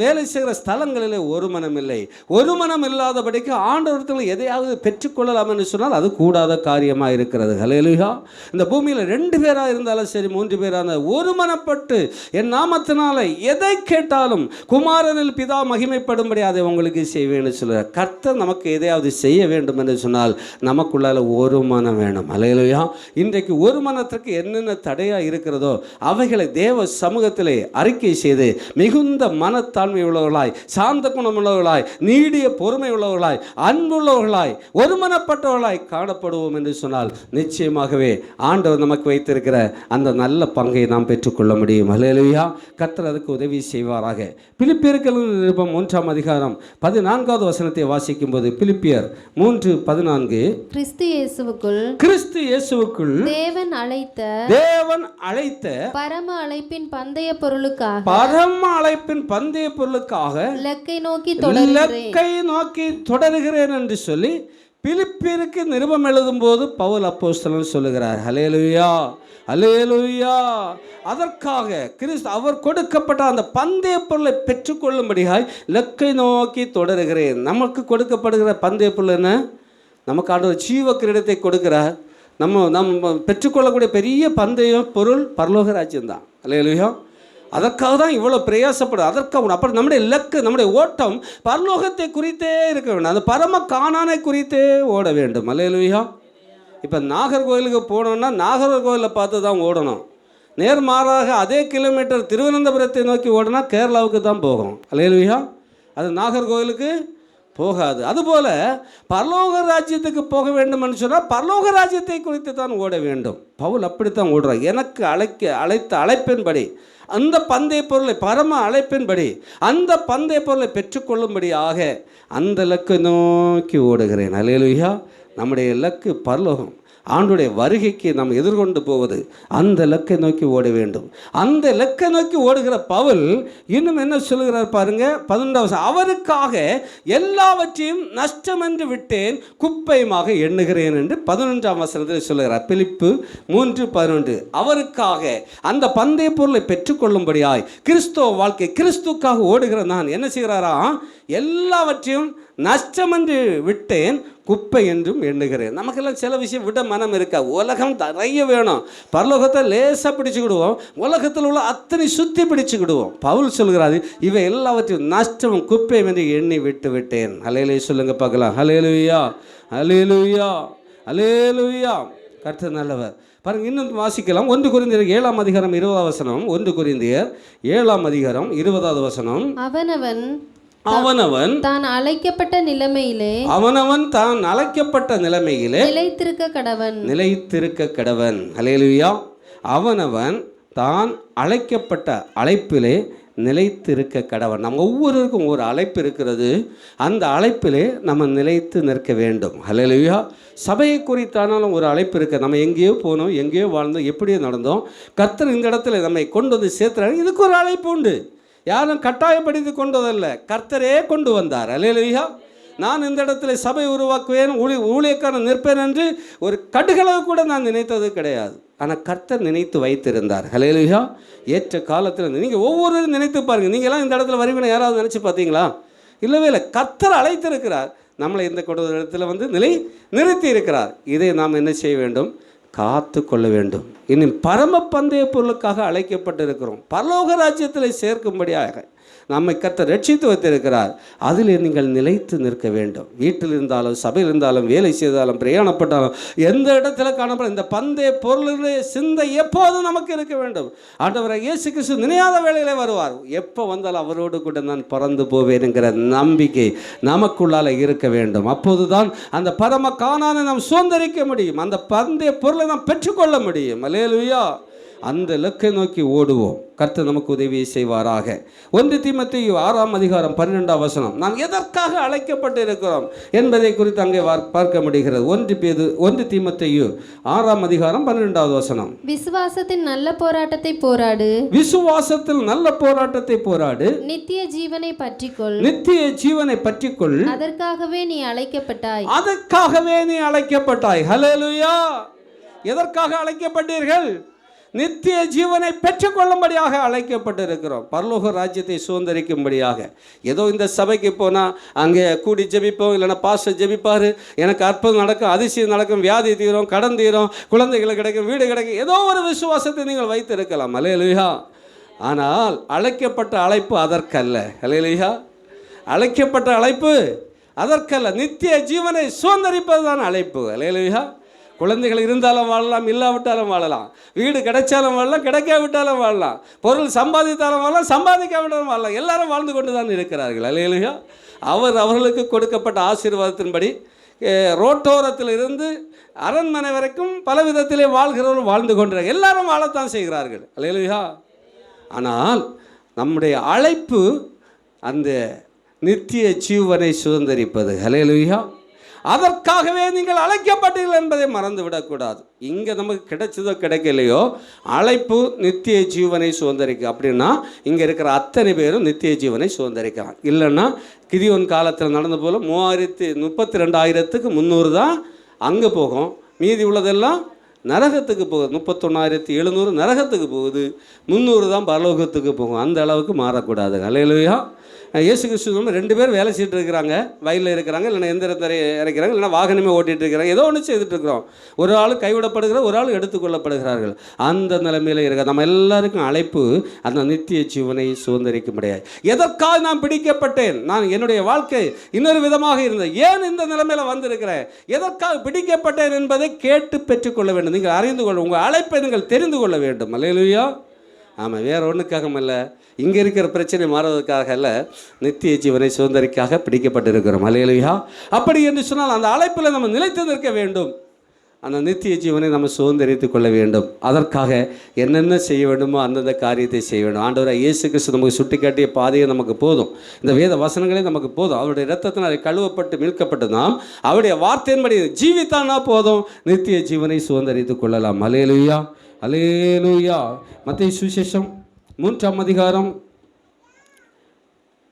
வேலை செய்கிற ஸ்தலங்களிலே ஒரு மனம் இல்லை. ஒரு மனம் இல்லாதபடிக்கு ஆண்டவரத்தில் எதையாவது பெற்றுக்கொள்ளலாம் என்று சொன்னால் அது கூடாத காரியமாக இருக்கிறது. ஹல்லேலூயா. இந்த பூமியில் 2 பேராக இருந்தாலும் சரி, 3 பேராக ஒரு மனப்பட்டு என் நாமத்தினால எதை கேட்டாலும் குமாரனில் பிதா மகிமைப்படும்படி அதை உங்களுக்கு செய்வேன் சொல்கிறார். கர்த்தர் நமக்கு எதையாவது செய்ய வேண்டும் என்று சொன்னால் நமக்குள்ளால ஒரு மனம் வேணும். அல்லேலூயா. இன்றைக்கு ஒரு மனத்திற்கு என்னென்ன தடையாக இருக்கிறதோ அவைகளை தேவ சமூகத்திலே அறிக்கை செய்து மிகுந்த மனத்தாழ்மை உள்ளவர்களாய், சாந்த குணம் உள்ளவர்களாய், நீடிய பொறுமை உள்ளவர்களாய், அன்புள்ளவர்களாய், ஒருமனப்பட்டவர்களாய் காணப்படுவோம் என்று சொன்னால் நிச்சயமாகவே ஆண்டவர் நமக்கு வைத்திருக்கிற அந்த நல்ல பங்கை நாம் பெற்றுக்கொள்ள முடியும். அல்லேலூயா. கர்த்தர் அதுக்கு உதவி செய்வாராக. பிலிப்பியர்கள் நிருபம் 1ஆம் அதிகாரம் 14வது வசனத்தை வாசிக்கும் போது, பிலிப்பியர் 3:14, கிறிஸ்து இயேசுவுக்குள் தேவன் அழைத்த பரம அழைப்பின் பந்தய பொருளுக்காக இலக்கை நோக்கி தொடருகிறேன் என்று சொல்லி பிலிப்பியருக்கு நிருபம் எழுதும் போது பவுல் அப்போஸ்தலன் சொல்லுகிறார். ஹல்லேலூயா, ஹல்லேலூயா. அதற்காக கிறிஸ்து அவர் கொடுக்கப்பட்ட அந்த பந்தய பொருளை பெற்றுக்கொள்ளும்படியாய் இலக்கை நோக்கி தொடருகிறேன். நமக்கு கொடுக்கப்படுகிற பந்தய பொருள் என்ன? நமக்கு ஆண்டவர் ஜீவ கிரீடத்தை கொடுக்கிறார். நம்ம பெற்றுக்கொள்ளக்கூடிய பெரிய பந்தய பொருள் பரலோக ராஜ்யம்தான். அல்லேலூயா. அதற்காக தான் இவ்வளோ பிரயாசப்படும். அதற்காக அப்புறம் நம்முடைய இலக்கு, நம்முடைய ஓட்டம் பரலோகத்தை குறித்தே இருக்க வேண்டும். அந்த பரம காணானை குறித்தே ஓட வேண்டும். அல்லேலூயா. இப்போ நாகர்கோவிலுக்கு போனோம்னா நாகர்கோவிலில் பார்த்து தான் ஓடணும். நேர்மாறாக அதே கிலோமீட்டர் திருவனந்தபுரத்தை நோக்கி ஓடினா கேரளாவுக்கு தான் போகும். அல்லேலூயா. அது நாகர்கோவிலுக்கு போகாது. அதுபோல் பரலோக ராஜ்யத்துக்கு போக வேண்டும் சொன்னால் பரலோக ராஜ்யத்தை குறித்து தான் ஓட வேண்டும். பவுல் அப்படித்தான் ஓடுறார். எனக்கு அழைத்த அழைப்பின்படி அந்த பந்தய பொருளை, பரம அழைப்பின்படி அந்த பந்தய பொருளை பெற்றுக்கொள்ளும்படியாக அந்த இலக்கை நோக்கி ஓடுகிறேன். அல்லேலூயா. நம்முடைய இலக்கு பரலோகம். ஆண்டுடைய வருகைக்கு நாம் எதிர்கொண்டு போவது அந்த இலக்கை நோக்கி ஓட வேண்டும். அந்த இலக்கை நோக்கி ஓடுகிற பவுல் இன்னும் என்ன சொல்லுகிறார் பாருங்க. 11வது, அவருக்காக எல்லாவற்றையும் நஷ்டம் என்று விட்டேன், குப்பையுமாக எண்ணுகிறேன் என்று 11ஆம் வசனத்தில் சொல்லுகிறார். பிலிப்பு 3:11. அவருக்காக அந்த பந்தய பொருளை பெற்றுக்கொள்ளும்படியாய் கிறிஸ்துவ வாழ்க்கை, கிறிஸ்துக்காக ஓடுகிற நான் என்ன செய்கிறாரா? எல்லாவற்றையும் நஷ்டம் என்று விட்டேன், குப்பை என்றும் எண்ணுகிறேன். நமக்கெல்லாம் சில விஷயம் விட மனம் இருக்கா. உலகம் நிறைய வேணும், பரலோகத்தை லேசாக பிடிச்சுக்கிடுவோம், உலகத்தில் உள்ள அத்தனை சுற்றி பிடிச்சுக்கிடுவோம். பவுல் சொல்கிறாரு, இவை எல்லாவற்றையும் நஷ்டம் குப்பை என்று எண்ணி விட்டு விட்டேன். அல்லேலூயா சொல்லுங்க பார்க்கலாம். ஹல்லேலூயா, ஹல்லேலூயா, ஹல்லேலூயா. கர்த்தர் நல்லவர். பாருங்க, இன்னும் வாசிக்கலாம். 1 கொரிந்தியர் 7ஆம் அதிகாரம் 20வது வசனம். 1 கொரிந்தியர் 7ஆம் அதிகாரம் 20வது வசனம். அவனவன் தான் அழைக்கப்பட்ட நிலைமையிலே நிலைத்திருக்க கடவன். அல்லேலூயா. அவனவன் தான் அழைக்கப்பட்ட அழைப்பிலே நிலைத்து இருக்க கடவன். நம்ம ஒவ்வொருவருக்கும் ஒரு அழைப்பு இருக்கிறது. அந்த அழைப்பிலே நம்ம நிலைத்து நிற்க வேண்டும். ஹல்லேலூயா. சபையை குறித்தானாலும் ஒரு அழைப்பு இருக்க. நம்ம எங்கேயோ போனோம், எங்கேயோ வாழ்ந்தோம், எப்படியோ நடந்தோம். கர்த்தர் இந்த இடத்துல நம்மை கொண்டு வந்து சேர்த்துறாங்க. இதுக்கு ஒரு அழைப்பு உண்டு. யாரும் கட்டாயப்படுத்தி கொண்டு வரல, கர்த்தரே கொண்டு வந்தார். ஹல்லேலூயா. நான் இந்த இடத்துல சபை உருவாக்குவேன், ஊழியக்காரன் நிற்பேன் என்று ஒரு கடுகளவு கூட நான் நினைத்தது கிடையாது. ஆனால் கர்த்தர் நினைத்து வைத்திருந்தார். ஹல்லேலூயா. ஏற்ற காலத்தில் நீங்கள் ஒவ்வொருவரும் நினைத்து பாருங்கள். நீங்கள்லாம் இந்த இடத்துல வருவீங்க யாராவது நினச்சி பார்த்தீங்களா? இல்லவே இல்லை. கர்த்தர் அழைத்திருக்கிறார். நம்மளை இந்த இடத்துல நிறுத்தி இருக்கிறார். இதை நாம் என்ன செய்ய வேண்டும்? காத்து கொள்ள வேண்டும். இன்னும் பரம பந்தய பொருளுக்காக அழைக்கப்பட்டிருக்கிறோம். பரலோக ராஜ்யத்தில் சேர்க்கும்படியாக நம்மை கர்த்தர் ரட்சித்து வைத்திருக்கிறார். அதில் நீங்கள் நிலைத்து நிற்க வேண்டும். வீட்டில் இருந்தாலும், சபையில் இருந்தாலும், வேலை செய்தாலும், பிரயாணப்பட்டாலும், எந்த இடத்துல காணப்படும் இந்த பந்தய பொருளுடைய சிந்தை எப்போதும் நமக்கு இருக்க வேண்டும். ஆண்டவரை இயேசு கிறிஸ்து நினையாத வேளையிலே வருவார். எப்போ வந்தாலும் அவரோடு கூட நான் பறந்து போவேன் என்கிற நம்பிக்கை நமக்குள்ளால இருக்க வேண்டும். அப்போதுதான் அந்த பரம கானானை நாம் சுதந்தரிக்க முடியும். அந்த பந்தய பொருளை நாம் பெற்றுக்கொள்ள முடியும். அல்லேலூயா. அந்த இலக்கை நோக்கி ஓடுவோம். கர்த்தர் நமக்கு உதவி செய்வாராக. 1 தீமோத்தேயு 6:12 நாம் எதற்காக அழைக்கப்பட்டு இருக்கிறோம் என்பதை குறித்து அங்கே பார்க்க முடிகிறது. 1 தீமோத்தேயு 6:12 விசுவாசத்தின் நல்ல போராட்டத்தை போராடு. விசுவாசத்தில் நல்ல போராட்டத்தை போராடு. நித்திய ஜீவனை பற்றிக்கொள். நித்திய ஜீவனை பற்றிக்கொள். அதற்காகவே நீ அழைக்கப்பட்டாய். அதற்காகவே நீ அழைக்கப்பட்டாய். ஹல்லேலூயா. எதற்காக அழைக்கப்பட்டீர்கள்? நித்திய ஜீவனை பெற்றுக்கொள்ளும்படியாக அழைக்கப்பட்டிருக்கிறோம். பரலோக ராஜ்யத்தை சுதந்திரிக்கும்படியாக. ஏதோ இந்த சபைக்கு போனால் அங்கே கூடி ஜெபிப்போம், இல்லைன்னா பாஸ்டர் ஜெபிப்பார், எனக்கு அற்புதம் நடக்கும், அதிசயம் நடக்கும், வியாதி தீரும், கடன் தீரும், குழந்தைகளை கிடைக்கும், வீடு கிடைக்கும், ஏதோ ஒரு விசுவாசத்தை நீங்கள் வைத்திருக்கலாம். அல்லேலூயா. ஆனால் அழைக்கப்பட்ட அழைப்பு அதற்கல்ல. அல்லேலூயா. அழைக்கப்பட்ட அழைப்பு அதற்கல்ல. நித்திய ஜீவனை சுதந்திரிப்பது தான் அழைப்பு. அல்லேலூயா. குழந்தைகள் இருந்தாலும் வாழலாம், இல்லாவிட்டாலும் வாழலாம். வீடு கிடைச்சாலும் வாழலாம், கிடைக்காவிட்டாலும் வாழலாம். பொருள் சம்பாதித்தாலும் வாழலாம், சம்பாதிக்காவிட்டாலும் வாழலாம். எல்லாரும் வாழ்ந்து கொண்டு தான் இருக்கிறார்கள். அல்லேலூயா. அவர்களுக்கு கொடுக்கப்பட்ட ஆசீர்வாதத்தின்படி ரோட்டோரத்தில் இருந்து அரண்மனை வரைக்கும் பல விதத்திலே வாழ்கிறவர்கள் வாழ்ந்து கொண்டிருக்கிறார்கள். எல்லாரும் வாழத்தான் செய்கிறார்கள். அல்லேலூயா. ஆனால் நம்முடைய அழைப்பு அந்த நித்திய ஜீவனை சுதந்திரிப்பது. அல்லேலூயா. அதற்காகவே நீங்கள் அழைக்கப்பட்டீர்கள் என்பதை மறந்து விடக்கூடாது. இங்கே நமக்கு கிடைச்சதோ கிடைக்கலையோ, அழைப்பு நித்திய ஜீவனை சுதந்திரிக்க. அப்படின்னா இங்கே இருக்கிற அத்தனை பேரும் நித்திய ஜீவனை சுதந்திரிக்கலாம். இல்லைன்னா கிதியோன் காலத்தில் நடந்த போல 32,300 தான் அங்கே போகும். மீதி உள்ளதெல்லாம் நரகத்துக்கு போகுது. 31,700 நரகத்துக்கு போகுது, 300 தான் பரலோகத்துக்கு போகும். அந்த அளவுக்கு மாறக்கூடாது. அல்லேலூயா. இயேசு கிறிஸ்து 2 பேர் வேலை செய்துட்டு இருக்கிறாங்க. வயலில் இருக்கிறாங்க, இல்லைன்னா எந்திரத்தை இறக்கிறாங்க, இல்லைன்னா வாகனமே ஓட்டிகிட்டு இருக்கிறாங்க. ஏதோ ஒன்று செய்துட்டு இருக்கிறோம். ஒரு ஆள் கைவிடப்படுகிறார், ஒரு ஆள் எடுத்துக்கொள்ளப்படுகிறார்கள். அந்த நிலைமையில் இருக்க நம்ம எல்லாருக்கும் அழைப்பு அந்த நித்திய ஜீவனை சுதந்திரிக்க முடியாது. எதற்காக நான் பிடிக்கப்பட்டேன்? நான் என்னுடைய வாழ்க்கை இன்னொரு விதமாக இருந்தது. ஏன் இந்த நிலைமையில் வந்திருக்கிறேன்? எதற்காக பிடிக்கப்பட்டேன் என்பதை கேட்டு பெற்றுக்கொள்ள வேண்டும். நீங்கள் அறிந்து கொள்ள, உங்கள் அழைப்பை நீங்கள் தெரிந்து கொள்ள வேண்டும். அல்லேலூயா. ஆமாம், வேறு ஒன்றுக்காக அல்ல, இங்கே இருக்கிற பிரச்சனை மாறுவதற்காக அல்ல, நித்திய ஜீவனை சுதந்திரிக்காக பிடிக்கப்பட்டிருக்கிறோம். அல்லேலூயா. அப்படி என்று சொன்னால் அந்த அழைப்பில் நம்ம நிலைத்து நிற்க வேண்டும். அந்த நித்திய ஜீவனை நம்ம சுதந்திரித்து கொள்ள வேண்டும். அதற்காக என்னென்ன செய்ய வேண்டுமோ அந்தந்த காரியத்தை செய்ய வேண்டும். ஆண்டவராக இயேசு கிறிஸ்து நமக்கு சுட்டி காட்டிய பாதையை நமக்கு போதும். இந்த வேத வசனங்களே நமக்கு போதும். அவருடைய இரத்தத்தினால் கழுவப்பட்டு மீட்கப்பட்டு நாம் அவருடைய வார்த்தையின்படி ஜீவித்தானா போதும், நித்திய ஜீவனை சுதந்திரித்து கொள்ளலாம். அல்லேலூயா. அல்லேலூயா. மத்தேயு சுவிசேஷம் 3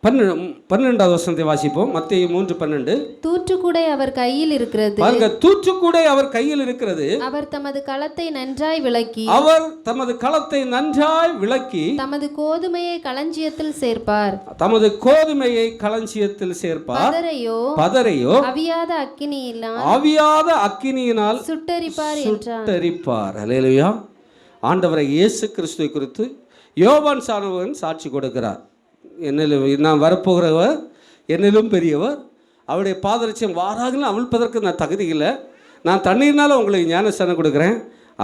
12வது வசனத்தை வாசிப்போம். மத்தேயு 3:12. தூற்றுக்கூடை அவர் கையில் இருக்கிறது. பாருங்க, தூற்றுக்கூடை அவர் கையில் இருக்கிறது. அவர் தமது களத்தை நன்றாய் விளக்கி, தமது கோதுமையை களஞ்சியத்தில் சேர்ப்பார். பதரையோ அவியாத அக்கினியினால் சுட்டெரிப்பார். அல்லேலூயா. ஆண்டவரை இயேசு கிறிஸ்துவை குறித்து யோவான் சாணவன் சாட்சி கொடுக்கிறார். நான் வரப்போகிறவர் என்னிலும் பெரியவர், அவருடைய பாதரட்சியம் வாராக அவிழ்ப்பதற்கு நான் தகுதி இல்லை, நான் தண்ணீர்னால உங்களுக்கு ஞானஸ்நானம் கொடுக்குறேன்,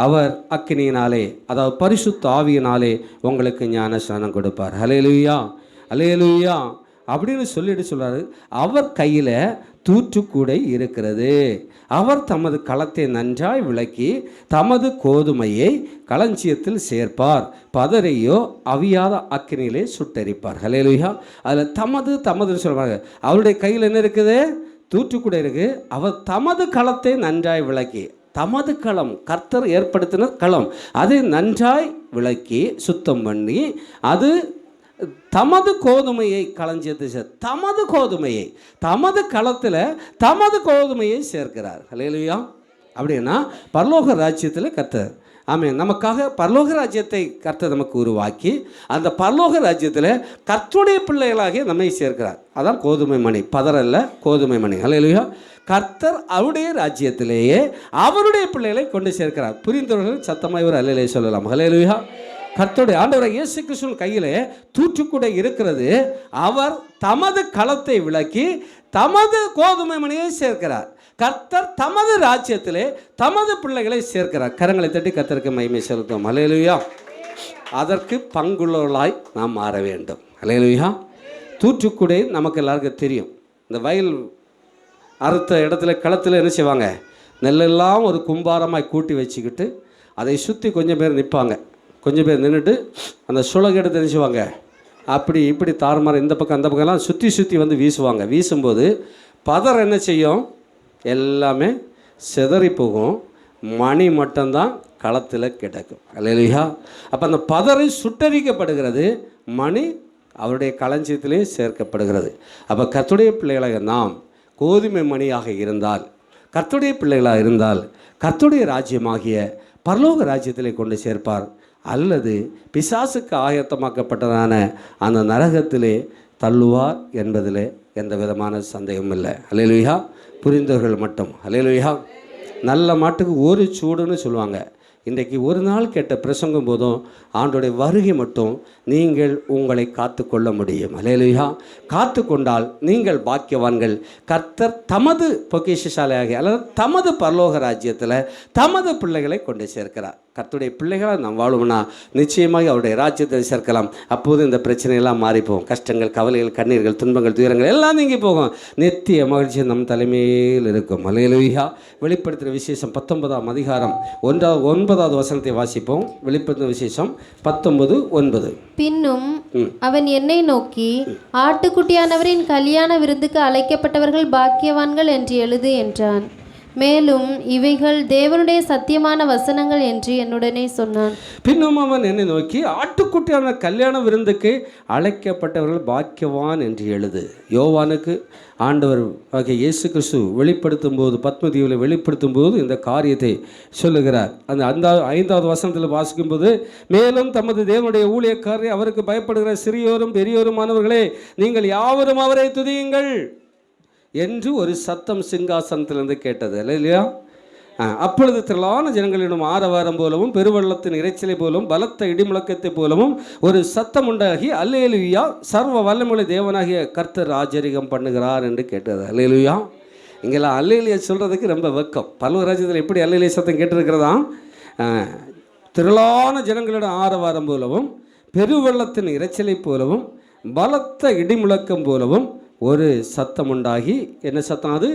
அவர் அக்கினியினாலே, அதாவது பரிசுத்த ஆவியினாலே உங்களுக்கு ஞானஸ்நானம் கொடுப்பார். அல்லேலூயா. அல்லேலூயா. அப்படின்னு சொல்லிட்டு சொல்றாரு, அவர் கையில் தூற்றுக்கூடை இருக்கிறது. அவர் தமது களத்தை நன்றாய் விளக்கி தமது கோதுமையை களஞ்சியத்தில் சேர்ப்பார், பதரையோ அவியாத அக்கினியிலே சுட்டரிப்பார். ஹல்லேலூயா. அதில் தமதுன்னு சொல்கிறாங்க. அவருடைய கையில் என்ன இருக்குது? தூற்றுக்கூடை இருக்குது. அவர் தமது களத்தை நன்றாய் விளக்கி, தமது களம், கர்த்தர் ஏற்படுத்தின களம், அதை நன்றாய் விளக்கி சுத்தம் பண்ணி, அது தமது கோதுமையை களஞ்சியத்தை தமது களத்தில் தமது கோதுமையை சேர்க்கிறார். ஹல்லேலூயா. அப்படின்னா பரலோக ராஜ்யத்தில் கர்த்தர், ஆமென், நமக்காக பரலோக ராஜ்யத்தை கர்த்தர் நமக்கு உருவாக்கி அந்த பரலோக ராஜ்யத்தில் கர்த்தருடைய பிள்ளைகளாக நம்மை சேர்க்கிறார். அதான் கோதுமை மணி, பதறல்ல, கோதுமை மணி. ஹல்லேலூயா. கர்த்தர் அவருடைய ராஜ்யத்திலேயே அவருடைய பிள்ளைகளை கொண்டு சேர்க்கிறார். புரிந்தவர்கள் சத்தமாய் ஒரு அல்லேலூயா சொல்லலாம். ஹல்லேலூயா. கர்த்தருடைய ஆண்டவராகிய இயேசு கிறிஸ்துவின் கையிலே தூற்றுக்கூடை இருக்கிறது. அவர் தமது களத்தை விளக்கி தமது கோதுமை மணியை சேர்க்கிறார். கர்த்தர் தமது ராஜ்யத்திலே தமது பிள்ளைகளை சேர்க்கிறார். கரங்களை தட்டி கர்த்தருக்கு மகிமை செலுத்தும். ஹல்லேலூயா. அதற்கு பங்குள்ளவர்களாய் நாம் மாற வேண்டும். ஹல்லேலூயா. தூற்றுக்கூடை நமக்கு எல்லாருக்கும் தெரியும். இந்த வயல் அறுத்த இடத்துல களத்தில் என்ன செய்வாங்க? நெல்லெல்லாம் ஒரு கும்பாரமாய் கூட்டி வச்சுக்கிட்டு அதை சுற்றி கொஞ்சம் பேர் நிற்பாங்க. கொஞ்சம் பேர் நின்றுட்டு அந்த சுலகை எடுத்து நினைச்சுவாங்க, அப்படி இப்படி தாறுமாறு இந்த பக்கம் அந்த பக்கம்லாம் சுற்றி வந்து வீசுவாங்க. வீசும்போது பதர் என்ன செய்யும்? எல்லாமே சிதறி போகும், மணி மட்டும்தான் களத்தில் கிடக்கும். அல்லேலூயா. அப்போ அந்த பதரை சுட்டரிக்கப்படுகிறது, மணி அவருடைய களஞ்சியத்திலே சேர்க்கப்படுகிறது. அப்போ கர்த்தருடைய பிள்ளைகளாக நாம் கோதுமை மணியாக இருந்தால், கர்த்தருடைய பிள்ளைகளாக இருந்தால் கர்த்தருடைய ராஜ்யமாகிய பரலோக ராஜ்யத்திலே கொண்டு சேர்ப்பார். அல்லது பிசாசுக்கு ஆயத்தமாக்கப்பட்டதான அந்த நரகத்திலே தள்ளுவார் என்பதில் எந்த விதமான சந்தேகமும் இல்லை. ஹல்லேலூயா. புரிந்தவர்கள் மட்டும் ஹல்லேலூயா. நல்ல மாட்டுக்கு ஒரு சூடுன்னு சொல்லுவாங்க. இன்றைக்கு ஒரு நாள் கேட்ட பிரசங்கம் போதும் ஆண்டோடைய வருகை மட்டும் நீங்கள் உங்களை காத்து கொள்ள முடியும். ஹல்லேலூயா. காத்து கொண்டால் நீங்கள் பாக்கியவான்கள். கர்த்தர் தமது பொக்கிஷசாலையாகிய அல்லது தமது பரலோக ராஜ்யத்தில் தமது பிள்ளைகளை கொண்டு சேர்க்கிறார். கர்த்தருடைய பிள்ளைகளாக நாம் வாழும்னா நிச்சயமாக அவருடைய ராஜ்யத்தை சேர்க்கலாம். அப்போது இந்த பிரச்சனையெல்லாம் மாறிப்போம். கஷ்டங்கள், கவலைகள், கண்ணீர்கள், துன்பங்கள், துயரங்கள் எல்லாம் நீங்கி போகும். நித்திய மகிழ்ச்சி நம் தலைமையில் இருக்கும். ஹல்லேலூயா. வெளிப்படுத்துகிற விசேஷம் 19ஆம் அதிகாரம் 9வது வசனத்தை வாசிப்போம். வெளிப்படுத்துகிற விசேஷம் 19:9. பின்னும் அவன் என்னை நோக்கி, ஆட்டுக்குட்டியானவரின் கல்யாண விருந்துக்கு அழைக்கப்பட்டவர்கள் பாக்கியவான்கள் என்று எழுது என்றான். மேலும் இவைகள் தேவனுடைய சத்தியமான வசனங்கள் என்று என்னுடனே சொன்னான். பின்னும் அவன் என்னை நோக்கி, ஆட்டுக்குட்டியான கல்யாண விருந்துக்கு அழைக்கப்பட்டவர்கள் பாக்கியவான் என்று எழுது. யோவானுக்கு ஆண்டவர் ஆகிய இயேசு கிறிஸ்து வெளிப்படுத்தும் போது, பத்மதீவில் வெளிப்படுத்தும் போது இந்த காரியத்தை சொல்லுகிறார். அந்த 5வது வசனத்தில் வாசிக்கும்போது, மேலும் தமது தேவனுடைய ஊழியக்காரரை அவருக்கு பயப்படுகிற சிறியோரும் பெரியோருமானவர்களே, நீங்கள் யாவரும் அவரை துதியுங்கள் என்று ஒரு சத்தம் சிங்காசனத்திலிருந்து கேட்டது. இல்லையா? அப்பொழுது திரளான ஜனங்களிடம் ஆரவாரம் போலவும் பெருவெள்ளத்தின் இறைச்சலை போலவும் பலத்த இடிமுழக்கத்தை போலவும் ஒரு சத்தம் உண்டாகி, அல்லேலூயா, சர்வ வல்லமையுள்ள தேவனாகிய கர்த்தர் ராஜரிகம் பண்ணுகிறார் என்று கேட்டது. அல்லேலூயா. இங்கெல்லாம் அல்லேலூயா சொல்கிறதுக்கு ரொம்ப வெக்கம். பரலோக ராஜ்யத்தில் எப்படி அல்லேலூயா சத்தம் கேட்டிருக்கிறதா? திரளான ஜனங்களிடம் ஆரவாரம் போலவும் பெருவெள்ளத்தின் இறைச்சலை போலவும் பலத்த இடிமுழக்கம் போலவும் ஒரு சத்தம் உண்டாகி, என்ன சத்தம் அது?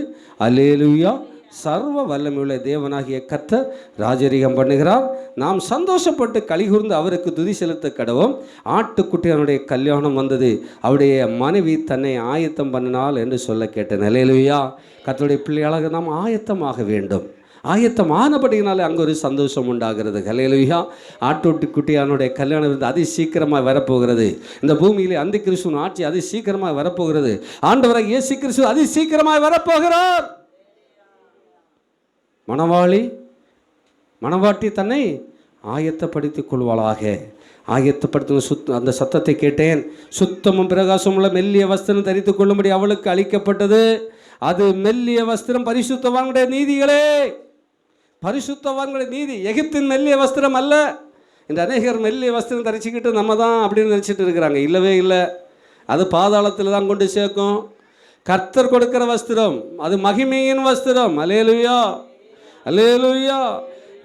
அல்லேலூயா, சர்வ வல்லமையுள்ள தேவனாகிய கர்த்தர் ராஜரிகம் பண்ணுகிறார். நாம் சந்தோஷப்பட்டு கலிகூர்ந்து அவருக்கு துதி செலுத்த கடவோம். ஆட்டுக்குட்டியானுடைய கல்யாணம் வந்தது, அவருடைய மனைவி தன்னை ஆயத்தம் பண்ணினாள் என்று சொல்ல கேட்டேன். அல்லேலூயா. கர்த்தருடைய பிள்ளைகளாக நாம் ஆயத்தமாக வேண்டும். ஆயத்தமானபடினாலே அங்கே ஒரு சந்தோஷம் உண்டாகிறது. ஹல்லேலூயா. ஆட்டுக்குட்டியானுடைய கல்யாணம் இருந்து அதி சீக்கிரமாக வரப்போகிறது. இந்த பூமியிலே அந்தி கிறிஸ்துவின் ஆட்சி அதி சீக்கிரமாக வரப்போகிறது. ஆண்டவராகிய இயேசு கிறிஸ்து அதி சீக்கிரமாக வரப்போகிறார். மணவாட்டி தன்னை ஆயத்தப்படுத்திக் கொள்வாளாக. ஆயத்தப்படுத்தும் அந்த சத்தத்தை கேட்டேன். சுத்தமும் பிரகாசமும் உள்ள மெல்லிய வஸ்திரம் தரித்து கொள்ளும்படி அவளுக்கு அளிக்கப்பட்டது. அது மெல்லிய வஸ்திரம் பரிசுத்தவான்களுடைய நீதிகளே. பரிசுத்தவான்களுடைய நீதி. எகிப்தின் மெல்லிய வஸ்திரம் அல்ல. இந்த அநேகர் மெல்லிய வஸ்திரம் தரிச்சுக்கிட்டு நம்ம தான் அப்படின்னு நினச்சிட்டு இருக்கிறாங்க. இல்லவே இல்லை. அது பாதாளத்தில் தான் கொண்டு சேர்க்கும். கர்த்தர் கொடுக்கிற வஸ்திரம் அது மகிமையின் வஸ்திரம். அல்லேலூயா, அல்லேலூயா.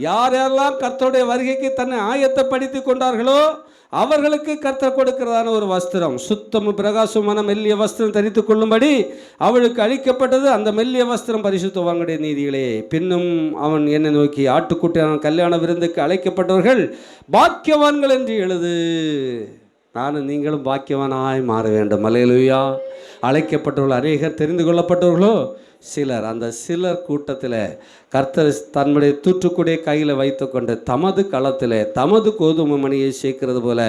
யாரெல்லாம் கர்த்தருடைய வருகைக்கு தன்னை ஆயத்தப்படுத்தி கொண்டார்களோ அவர்களுக்கு கர்த்தர் கொடுக்கிறதான ஒரு வஸ்திரம், சுத்தமும் பிரகாசமான மெல்லிய வஸ்திரம் தரித்து கொள்ளும்படி அவளுக்கு அளிக்கப்பட்டது. அந்த மெல்லிய வஸ்திரம் பரிசுத்தவான்களுடைய நீதிகளே. பின்னும் அவன் என்னை நோக்கி, ஆட்டுக்குட்டியான கல்யாண விருந்துக்கு அழைக்கப்பட்டவர்கள் பாக்கியவான்கள் என்று எழுது. நானும் நீங்களும் பாக்கியவானாய் மாற வேண்டும். அல்லேலூயா. அழைக்கப்பட்டவர்கள் அநேகர், தெரிந்து கொள்ளப்பட்டவர்களோ சிலர். அந்த சிலர் கூட்டத்தில் கர்த்தர் தன்னுடைய தூற்றுக்குடைய கையில் வைத்துக்கொண்டு தமது களத்தில் தமது கோதுமை மணியை சேர்க்கிறது போல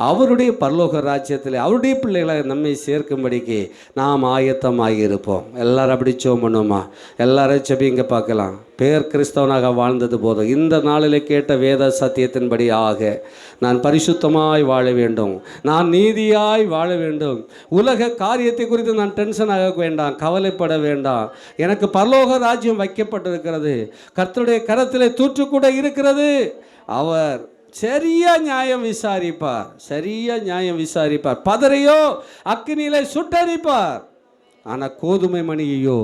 அவருடைய பரலோக ராஜ்யத்தில் அவருடைய பிள்ளைகளை நம்மை சேர்க்கும்படிக்கு நாம் ஆயத்தமாகி இருப்போம். எல்லாரும் அப்படி ஜெபம் பண்ணுவோமா? எல்லாரும் செபிங்க பார்க்கலாம். பேர் கிறிஸ்தவனாக வாழ்ந்தது போதும். இந்த நாளில் கேட்ட வேத சத்தியத்தின்படி ஆக நான் பரிசுத்தமாய் வாழ வேண்டும், நான் நீதியாய் வாழ வேண்டும், உலக காரியத்தை குறித்து நான் டென்ஷன் ஆக வேண்டாம், கவலைப்பட வேண்டாம். எனக்கு பரலோக ராஜ்யம் வைக்கப்பட்டிருக்கிறது, கர்த்தருடைய கரத்திலே தூற்றுக்கூட இருக்கிறது. அவர் சரியா நியாயம் விசாரிப்பார், சரியா நியாயம் விசாரிப்பார். பதரையோ அக்கினியிலே சுட்டரிப்பார். ஆனால் கோதுமை மணியையோ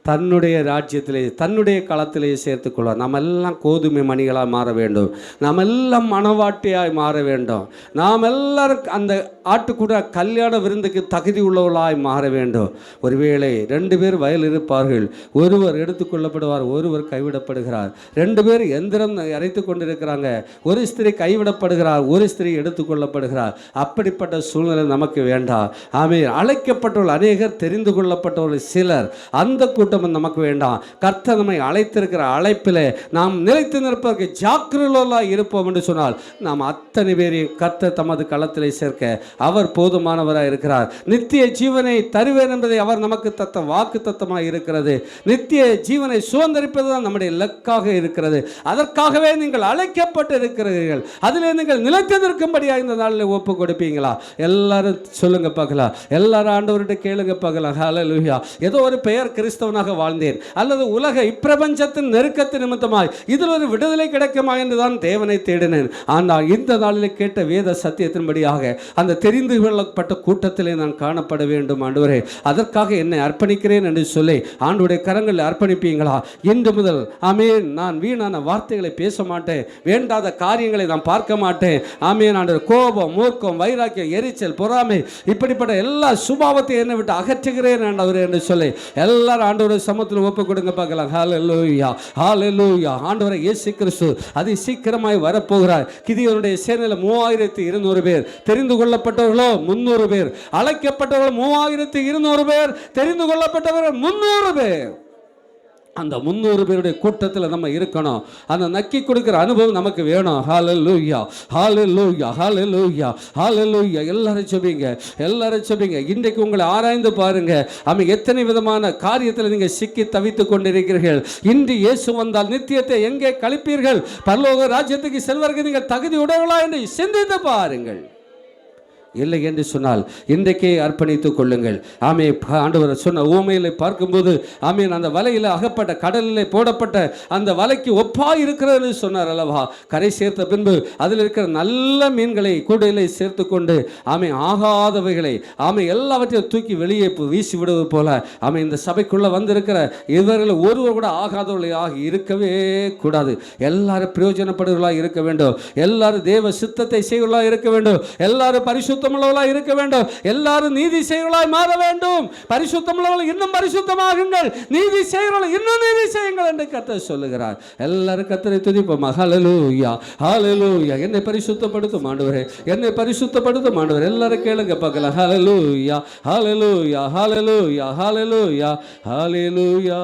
தன்னுடைய ராஜ்யத்திலே தன்னுடைய களத்திலே சேர்த்துக்கொள்வார். நாம் எல்லாம் கோதுமை மணிகளாக மாற வேண்டும், நாம் எல்லாம் மணவாட்டியாய் மாற வேண்டும், நாம் எல்லாரும் அந்த ஆட்டுக்குட கல்யாண விருந்துக்கு தகுதி உள்ளவர்களாய் மாற வேண்டும். ஒருவேளை 2 பேர் வயல் இருப்பார்கள், ஒருவர் எடுத்துக்கொள்ளப்படுவார், ஒருவர் கைவிடப்படுகிறார். 2 பேர் எந்திரம் அரைத்து கொண்டிருக்கிறாங்க, ஒரு ஸ்திரீ கைவிடப்படுகிறார், ஒரு ஸ்திரீ எடுத்துக்கொள்ளப்படுகிறார். அப்படிப்பட்ட சூழ்நிலை நமக்கு வேண்டாம். ஆமென். அழைக்கப்பட்டவர்கள் அநேகர், தெரிந்து கொள்ளப்பட்டவர்கள் சிலர். அந்த கூட்டம் நமக்கு வேண்டாம். கர்த்தர் நம்மை அழைத்திருக்கிற அழைப்பில் நாம் நிலைத்து நிற்பதற்கு ஜாக்கிரதையாக இருப்போம் என்று சொன்னால் நாம் அத்தனை பேரையும் கர்த்தர் தமது களத்திலே சேர்க்க அவர் போதுமானவராக இருக்கிறார். நித்திய ஜீவனை தருவேன் என்பதை அவர் நமக்கு தத்த வாக்கு தத்தமாக இருக்கிறது. நித்திய ஜீவனை சுதந்திரிப்பது தான் நம்முடைய இலக்காக இருக்கிறது. அதற்காகவே நீங்கள் அழைக்கப்பட்டு இருக்கிறீர்கள். அதிலே நீங்கள் நிலைத்து நிற்கும்படியாக இந்த நாளில் ஒப்பு கொடுப்பீங்களா? எல்லாரும் சொல்லுங்க பார்க்கலாம். எல்லாரும் ஆண்டவர்கிட்ட கேளுங்க பார்க்கலாம். ஹல்லேலூயா. ஏதோ ஒரு பெயர் கிறிஸ்தவனாக வாழ்ந்தேன், அல்லது உலக இப்பிரபஞ்சத்தின் நெருக்கத்தின் நிமித்தமாய் இதில் ஒரு விடுதலை கிடைக்குமா என்றுதான் தேவனை தேடினேன். ஆனால் இந்த நாளில் கேட்ட வேத சத்தியத்தின்படியாக அந்த தெரிந்து கொள்ளப்பட்ட கூட்டத்திலே நான் காணப்பட வேண்டும். ஆண்டவரே, அதற்காக என்னை அர்ப்பணிக்கிறேன் என்று சொல்லி ஆண்டவருடைய கரங்களில் அர்ப்பணிப்பீங்களா? இன்று முதல் ஆமென். நான் வீணான வார்த்தைகளை பேச மாட்டேன், வேண்டாத காரியங்களை நான் பார்க்க மாட்டேன். ஆமென். ஆண்டவர், கோபம், மூர்க்கம், வைராக்கியம், எரிச்சல், பொறாமை, இப்படிப்பட்ட எல்லா சுபாவத்தை என்னை விட்டு அகற்றுகிறேன் ஆண்டவரே என்று சொல்லி எல்லாரும் ஆண்டவருடைய சமூகத்தில் ஒப்பு கொடுங்க பார்க்கலாம். ஹல்லேலூயா, ஹல்லேலூயா. ஆண்டவரே இயேசு கிறிஸ்து அதி சீக்கிரமாய் வரப்போகிறார். கிதியோனுடைய சேனையில் 3200 பேர், தெரிந்து கொள்ளப்பட்டவர்களோ 300 பேர், அழைக்கப்பட்டவர்கள் 3200 பேர், தெரிந்து கொள்ளப்பட்டவர்கள் 300 பேர். அந்த 300 பேருடைய கூட்டத்தில் நம்ம இருக்கணும். அந்த நக்கி கொடுக்கிற அனுபவம் நமக்கு வேணும். ஹல்லேலூயா, ஹல்லேலூயா, ஹல்லேலூயா, ஹல்லேலூயா. எல்லாரும் சொல்லுங்க, எல்லாரும் சொல்லுங்க. இன்றைக்கு உங்களை ஆராய்ந்து பாருங்க. ஆமென். எத்தனை விதமான காரியத்தில் நீங்கள் சிக்கி தவித்து கொண்டிருக்கிறீர்கள். இன்று இயேசு வந்தால் நித்தியத்தை எங்கே கழிப்பீர்கள்? பரலோக ராஜ்யத்துக்கு செல்வதற்கு நீங்கள் தகுதி உடையவர்களா என்று சிந்தித்து பாருங்கள். இல்லை என்று சொன்னால் இன்றைக்கே அர்ப்பணித்துக் கொள்ளுங்கள். ஆமே. ஆண்டவர் சொன்ன ஊமையிலே பார்க்கும்போது ஆமீன், அந்த வலையில் அகப்பட்ட கடலிலே போடப்பட்ட அந்த வலைக்கு ஒப்பாய் இருக்கிறது சொன்னார் அல்லவா? கரை சேர்த்த பின்பு அதில் இருக்கிற நல்ல மீன்களை கூடையிலே சேர்த்து கொண்டு ஆமை ஆகாதவைகளை ஆமை எல்லாவற்றையும் தூக்கி வெளியே வீசி விடுவது போல ஆமை இந்த சபைக்குள்ளே வந்திருக்கிற இவர்கள் ஒருவர் கூட ஆகாதவர்களாக இருக்கவே கூடாது. எல்லாரும் பிரயோஜனப்படுவர்களாக இருக்க வேண்டும். எல்லாரும் தேவ சித்தத்தை செய்வர்களாக இருக்க வேண்டும். எல்லாரும் பரிசுத்த இருக்க வேண்டும். எல்லாரும் நீதி செய்வர்களாய் மாற வேண்டும். பரிசுத்தமுள்ளவர்கள் இன்னும் பரிசுத்தமாகுங்கள், நீதி செய்வர்கள் இன்னும் நீதி செய்யுங்கள் என்று கர்த்தர் சொல்லுகிறார். எல்லாரும் கர்த்தரை துதிப்போம். ஹல்லேலூயா, ஹல்லேலூயா. என்னை பரிசுத்தப்படுத்தும் ஆண்டவரே, என்னை பரிசுத்தப்படுத்தும் ஆண்டவரே. எல்லாரும் கேளுங்க பார்க்கலாம். ஹல்லேலூயா, ஹல்லேலூயா, ஹல்லேலூயா, ஹல்லேலூயா, ஹல்லேலூயா.